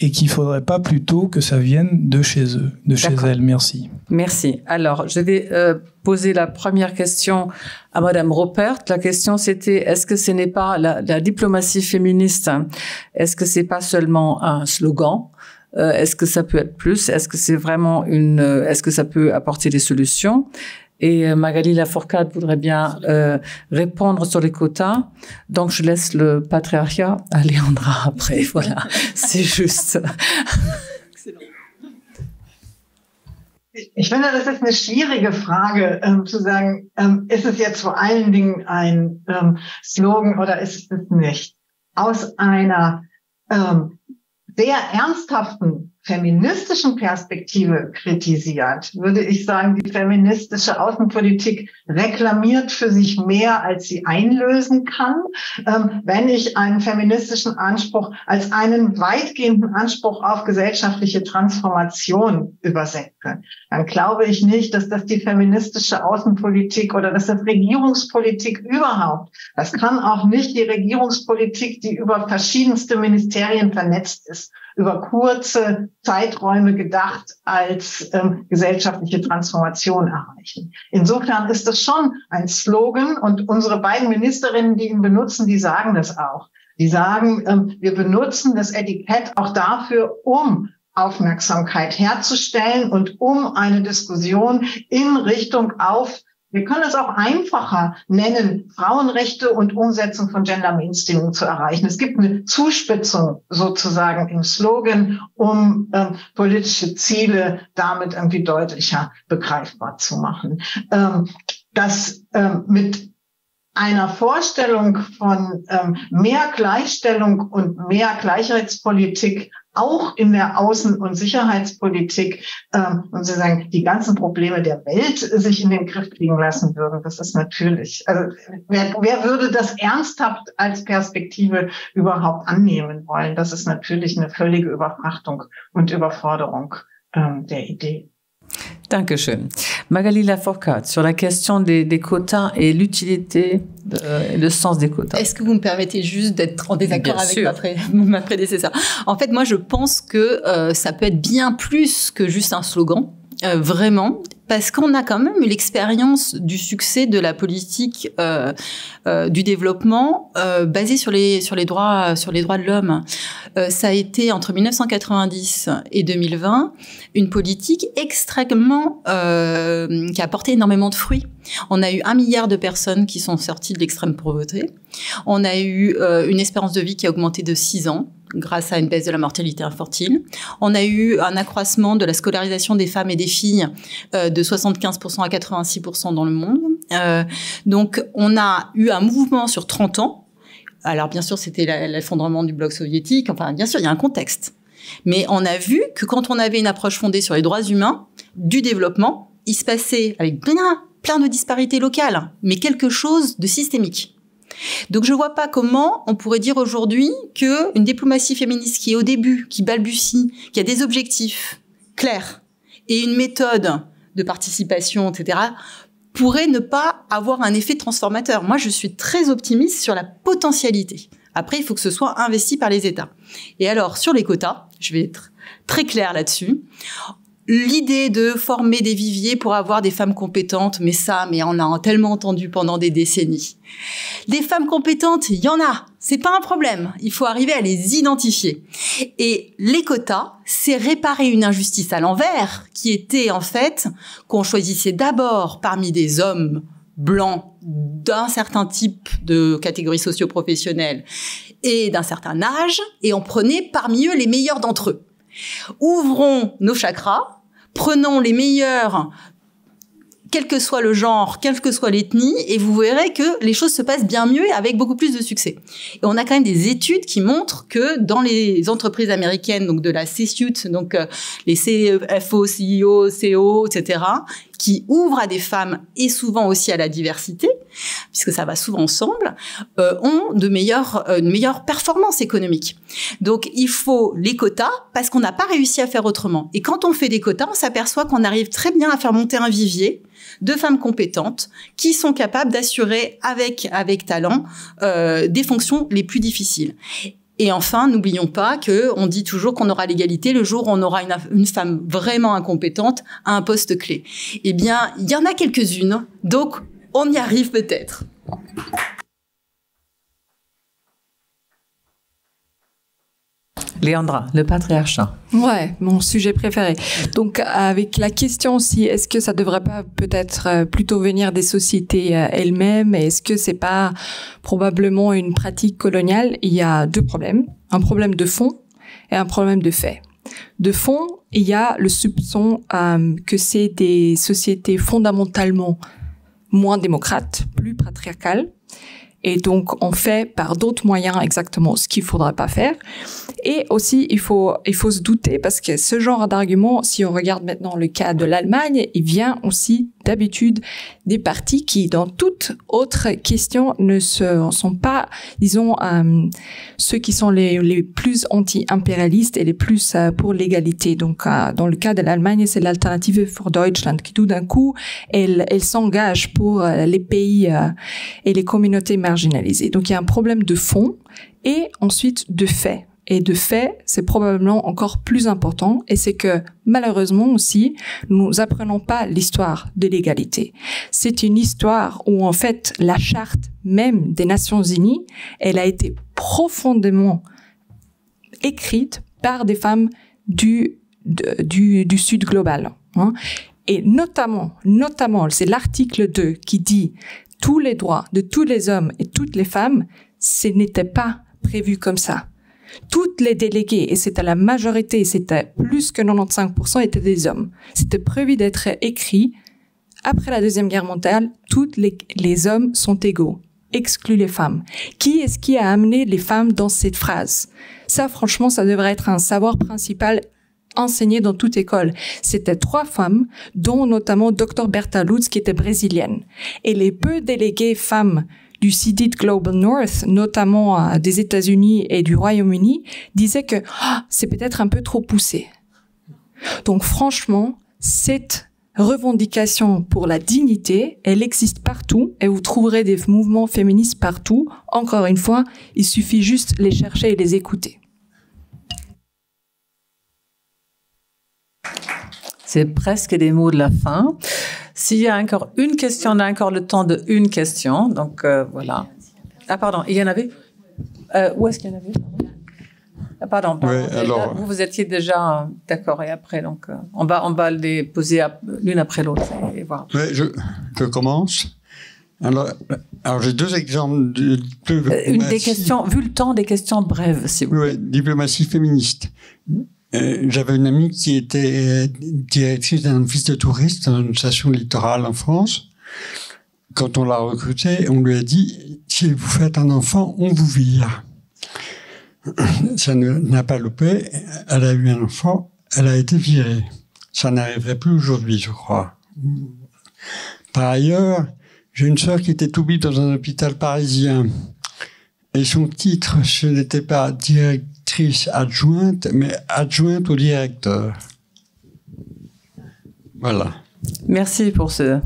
Speaker 9: et qu'il ne faudrait pas plutôt que ça vienne de chez eux, de chez elles? Merci.
Speaker 3: Merci. Alors, je vais poser la première question à Madame Ruppert. La question, c'était, est-ce que ce n'est pas la diplomatie féministe, est-ce que c'est pas seulement un slogan? Est-ce que ça peut être plus? Est-ce que c'est vraiment est-ce que ça peut apporter des solutions? Et Magali Lafourcade voudrait bien répondre sur les quotas. Donc, je laisse le patriarcat à Leandra après. Voilà, c'est juste.
Speaker 5: Ich finde, das ist eine schwierige Frage, zu sagen, ist es jetzt vor allen Dingen ein Slogan oder ist es nicht? Aus einer sehr ernsthaften feministischen Perspektive kritisiert, würde ich sagen, die feministische Außenpolitik reklamiert für sich mehr, als sie einlösen kann. Wenn ich einen feministischen Anspruch als einen weitgehenden Anspruch auf gesellschaftliche Transformation übersetze, dann glaube ich nicht, dass das die feministische Außenpolitik oder dass das Regierungspolitik überhaupt, das kann auch nicht die Regierungspolitik, die über verschiedenste Ministerien vernetzt ist, über kurze Zeiträume gedacht als gesellschaftliche Transformation erreichen. Insofern ist das schon ein Slogan und unsere beiden Ministerinnen, die ihn benutzen, die sagen das auch. Die sagen, wir benutzen das Etikett auch dafür, um Aufmerksamkeit herzustellen und um eine Diskussion in Richtung auf, wir können es auch einfacher nennen, Frauenrechte und Umsetzung von Gender Mainstreaming zu erreichen. Es gibt eine Zuspitzung sozusagen im Slogan, um politische Ziele damit irgendwie deutlicher begreifbar zu machen. Das mit einer Vorstellung von mehr Gleichstellung und mehr Gleichheitspolitik auch in der Außen- und Sicherheitspolitik und sozusagen die ganzen Probleme der Welt sich in den Griff kriegen lassen würden. Das ist natürlich, also wer würde das ernsthaft als Perspektive überhaupt annehmen wollen? Das ist natürlich eine völlige Überfrachtung und Überforderung der Idee.
Speaker 3: Dankeschön. Magali Lafourcade, sur la question des quotas et l'utilité et le sens des quotas.
Speaker 6: Est-ce que vous me permettez juste d'être en désaccord avec ma prédécesseur? En fait, moi, je pense que ça peut être bien plus que juste un slogan, vraiment, parce qu'on a quand même eu l'expérience du succès de la politique du développement basée sur les droits de l'homme. Ça a été entre 1990 et 2020 une politique extrêmement qui a apporté énormément de fruits. On a eu 1 milliard de personnes qui sont sorties de l'extrême pauvreté. On a eu une espérance de vie qui a augmenté de 6 ans grâce à une baisse de la mortalité infantile. On a eu un accroissement de la scolarisation des femmes et des filles de 75% à 86% dans le monde. Donc, on a eu un mouvement sur 30 ans. Alors, bien sûr, c'était l'effondrement du bloc soviétique. Enfin, bien sûr, il y a un contexte. Mais on a vu que quand on avait une approche fondée sur les droits humains, du développement, il se passait avec plein de disparités locales, mais quelque chose de systémique. Donc, je vois pas comment on pourrait dire aujourd'hui qu'une diplomatie féministe qui est au début, qui balbutie, qui a des objectifs clairs et une méthode de participation, etc., pourrait ne pas avoir un effet transformateur. Moi, je suis très optimiste sur la potentialité. Après, il faut que ce soit investi par les États. Et alors, sur les quotas, je vais être très claire là-dessus. L'idée de former des viviers pour avoir des femmes compétentes, mais on a tellement entendu pendant des décennies. Des femmes compétentes, il y en a. C'est pas un problème. Il faut arriver à les identifier. Et les quotas, c'est réparer une injustice à l'envers, qui était en fait qu'on choisissait d'abord parmi des hommes blancs d'un certain type de catégorie socio-professionnelle et d'un certain âge, et on prenait parmi eux les meilleurs d'entre eux. Ouvrons nos chakras, prenons les meilleurs, quel que soit le genre, quelle que soit l'ethnie, et vous verrez que les choses se passent bien mieux et avec beaucoup plus de succès. Et on a quand même des études qui montrent que dans les entreprises américaines, donc de la C-suite, donc les CFO, CEO, CO, etc., qui ouvrent à des femmes et souvent aussi à la diversité, puisque ça va souvent ensemble, ont une meilleure performance économique. Donc, il faut les quotas parce qu'on n'a pas réussi à faire autrement. Et quand on fait des quotas, on s'aperçoit qu'on arrive très bien à faire monter un vivier de femmes compétentes qui sont capables d'assurer avec talent des fonctions les plus difficiles. Et enfin, n'oublions pas que on dit toujours qu'on aura l'égalité le jour où on aura une femme vraiment incompétente à un poste clé. Eh bien, il y en a quelques-unes, donc on y arrive peut-être.
Speaker 3: Léandra, le patriarcat.
Speaker 4: Ouais, mon sujet préféré. Donc, avec la question aussi, est-ce que ça devrait pas peut-être plutôt venir des sociétés elles-mêmes? Est-ce que c'est pas probablement une pratique coloniale? Il y a 2 problèmes. Un problème de fond et un problème de fait. De fond, il y a le soupçon que c'est des sociétés fondamentalement moins démocrates, plus patriarcales. Et donc, on fait par d'autres moyens exactement ce qu'il faudrait pas faire. Et aussi, il faut se douter parce que ce genre d'argument, si on regarde maintenant le cas de l'Allemagne, il vient aussi d'habitude des partis qui, dans toute autre question, ne sont pas, disons, ceux qui sont les plus anti-impérialistes et les plus pour l'égalité. Donc, dans le cas de l'Allemagne, c'est l'Alternative für Deutschland qui, tout d'un coup, elle s'engage pour les pays et les communautés marginalisées. Donc, il y a un problème de fond et ensuite de fait. Et de fait, c'est probablement encore plus important, et c'est que malheureusement aussi, nous apprenons pas l'histoire de l'égalité. C'est une histoire où en fait la charte même des Nations Unies, elle a été profondément écrite par des femmes du Sud global, hein. Et notamment, c'est l'article 2 qui dit tous les droits de tous les hommes et toutes les femmes, ce n'était pas prévu comme ça. Toutes les déléguées, et c'était la majorité, c'était plus que 95%, étaient des hommes. C'était prévu d'être écrit. Après la Deuxième Guerre mondiale, tous les hommes sont égaux, exclus les femmes. Qui est-ce qui a amené les femmes dans cette phrase? Ça, franchement, ça devrait être un savoir principal enseigné dans toute école. C'était 3 femmes, dont notamment Dr Berta Lutz, qui était brésilienne. Et les peu déléguées femmes du CIDID Global North, notamment des États-Unis et du Royaume-Uni, disaient que c'est peut-être un peu trop poussé. Donc franchement, cette revendication pour la dignité, elle existe partout et vous trouverez des mouvements féministes partout. Encore une fois, il suffit juste les chercher et les écouter.
Speaker 3: C'est presque des mots de la fin. S'il y a encore une question, on a encore le temps de une question. Donc, voilà. Ah, pardon, il y en avait? Où est-ce qu'il y en avait? Ah, pardon.
Speaker 10: Oui, alors...
Speaker 3: Vous étiez déjà d'accord et après, donc on va les poser l'une après l'autre et voir.
Speaker 10: Oui, je commence. Alors j'ai 2 exemples de diplomatie.
Speaker 3: Une des questions, vu le temps, des questions brèves, si vous voulez.
Speaker 10: Oui, diplomatie féministe. J'avais une amie qui était directrice d'un office de touristes dans une station littorale en France. Quand on l'a recrutée, on lui a dit « Si vous faites un enfant, on vous vire ». Ça n'a pas loupé. Elle a eu un enfant, elle a été virée. Ça n'arriverait plus aujourd'hui, je crois. Par ailleurs, j'ai une sœur qui était toubib dans un hôpital parisien. Et son titre, ce n'était pas directrice adjointe, mais adjointe au directeur. Voilà.
Speaker 3: Merci pour ce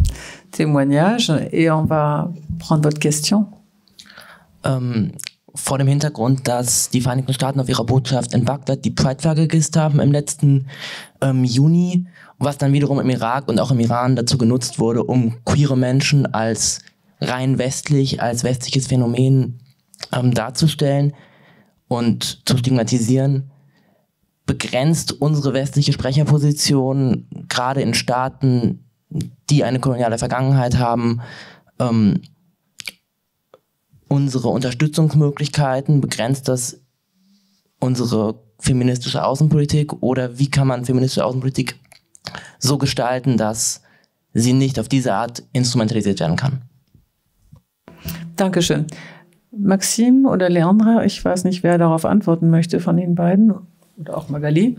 Speaker 3: témoignage. Et on va prendre votre question.
Speaker 11: Vor dem Hintergrund, dass die Vereinigten Staaten auf ihrer Botschaft in Bagdad die Pride-Flagge gehisst haben im letzten Juni, was dann wiederum im Irak und auch im Iran dazu genutzt wurde, um queere Menschen als rein westlich, als westliches Phänomen darzustellen und zu stigmatisieren, begrenzt unsere westliche Sprecherposition, gerade in Staaten, die eine koloniale Vergangenheit haben, unsere Unterstützungsmöglichkeiten, begrenzt das unsere feministische Außenpolitik oder wie kann man feministische Außenpolitik so gestalten, dass sie nicht auf diese Art instrumentalisiert werden kann?
Speaker 3: Dankeschön. Maxime oder Leandra, ich weiß nicht, wer darauf antworten möchte von den beiden, oder auch Magali.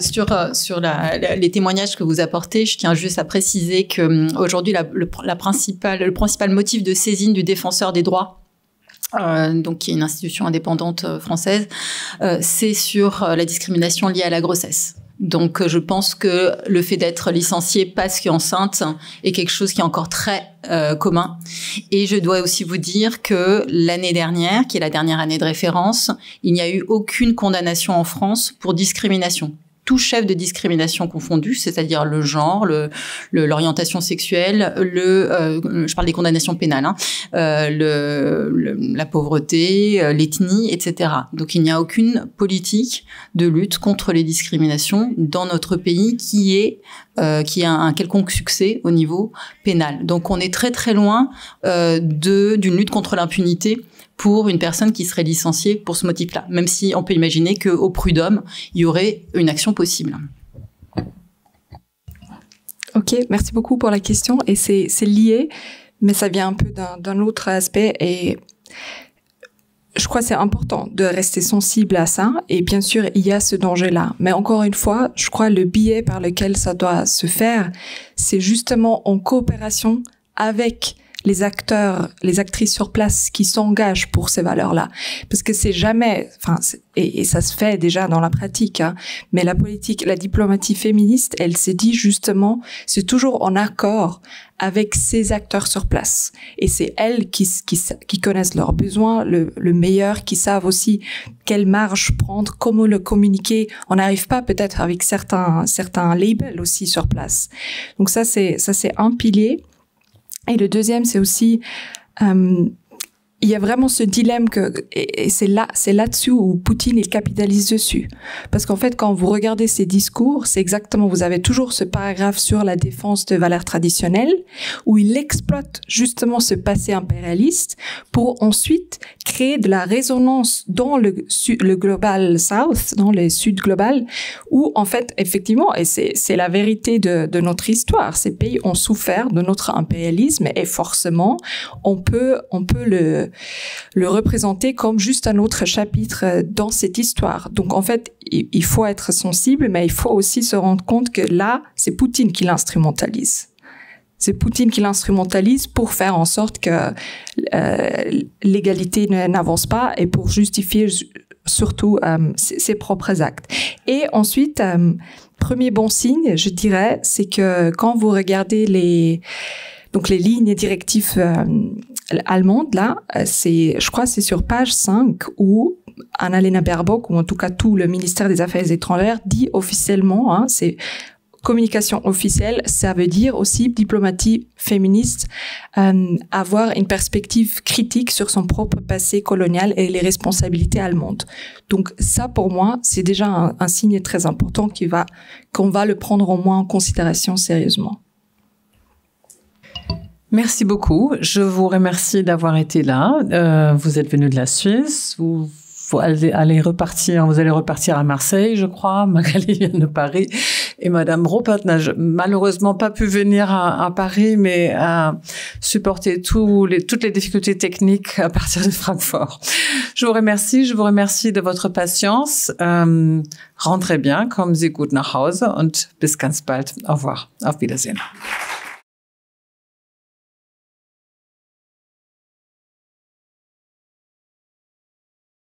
Speaker 6: Sur les témoignages que vous apportez, je tiens juste à préciser que aujourd'hui le principal motif de saisine du défenseur des droits, donc qui est une institution indépendante française, c'est sur la discrimination liée à la grossesse. Donc je pense que le fait d'être licenciée parce qu'enceinte est quelque chose qui est encore très commun. Et je dois aussi vous dire que l'année dernière, qui est la dernière année de référence, il n'y a eu aucune condamnation en France pour discrimination. Tout chef de discrimination confondu, c'est-à-dire le genre, l'orientation sexuelle, je parle des condamnations pénales, la pauvreté, l'ethnie, etc. Donc il n'y a aucune politique de lutte contre les discriminations dans notre pays qui a un quelconque succès au niveau pénal. Donc on est très très loin d'une lutte contre l'impunité pour une personne qui serait licenciée pour ce motif-là, même si on peut imaginer qu'au prud'homme, il y aurait une action possible.
Speaker 4: Ok, merci beaucoup pour la question. Et c'est lié, mais ça vient un peu d'un autre aspect et je crois que c'est important de rester sensible à ça et bien sûr, il y a ce danger-là. Mais encore une fois, je crois le biais par lequel ça doit se faire, c'est justement en coopération avec les acteurs, les actrices sur place qui s'engagent pour ces valeurs-là. Parce que c'est jamais, et ça se fait déjà dans la pratique, hein, mais la politique, la diplomatie féministe, elle s'est dit justement, c'est toujours en accord avec ces acteurs sur place. Et c'est elles qui connaissent leurs besoins le meilleur, qui savent aussi quelle marge prendre, comment le communiquer. On n'arrive pas peut-être avec certains labels aussi sur place. Donc ça c'est un pilier. Et le deuxième, c'est aussi, il y a vraiment ce dilemme et c'est là-dessus où Poutine, il capitalise dessus. Parce qu'en fait, quand vous regardez ses discours, c'est exactement, vous avez toujours ce paragraphe sur la défense de valeurs traditionnelles, où il exploite justement ce passé impérialiste pour ensuite créer de la résonance dans le global south, dans le sud global, où en fait, effectivement, et c'est la vérité de notre histoire, ces pays ont souffert de notre impérialisme et forcément, on peut le représenter comme juste un autre chapitre dans cette histoire. Donc en fait, il faut être sensible, mais il faut aussi se rendre compte que là, c'est Poutine qui l'instrumentalise. C'est Poutine qui l'instrumentalise pour faire en sorte que l'égalité n'avance pas et pour justifier surtout ses propres actes. Et ensuite, premier bon signe, je dirais, c'est que quand vous regardez les lignes directives allemandes, là, je crois c'est sur page 5 où Annalena Baerbock, ou en tout cas tout le ministère des Affaires étrangères, dit officiellement, hein, c'est communication officielle, ça veut dire aussi diplomatie féministe, avoir une perspective critique sur son propre passé colonial et les responsabilités allemandes. Donc ça, pour moi, c'est déjà un signe très important qu'on va le prendre au moins en considération sérieusement.
Speaker 3: Merci beaucoup. Je vous remercie d'avoir été là. Vous êtes venu de la Suisse. Vous allez repartir à Marseille, je crois. Magali vient de Paris. Et Madame Ruppert n'a malheureusement pas pu venir à Paris, mais a supporté toutes les difficultés techniques à partir de Francfort. Je vous remercie de votre patience. Rentrez bien, kommen Sie gut nach Hause und bis ganz bald. Au revoir. Auf Wiedersehen.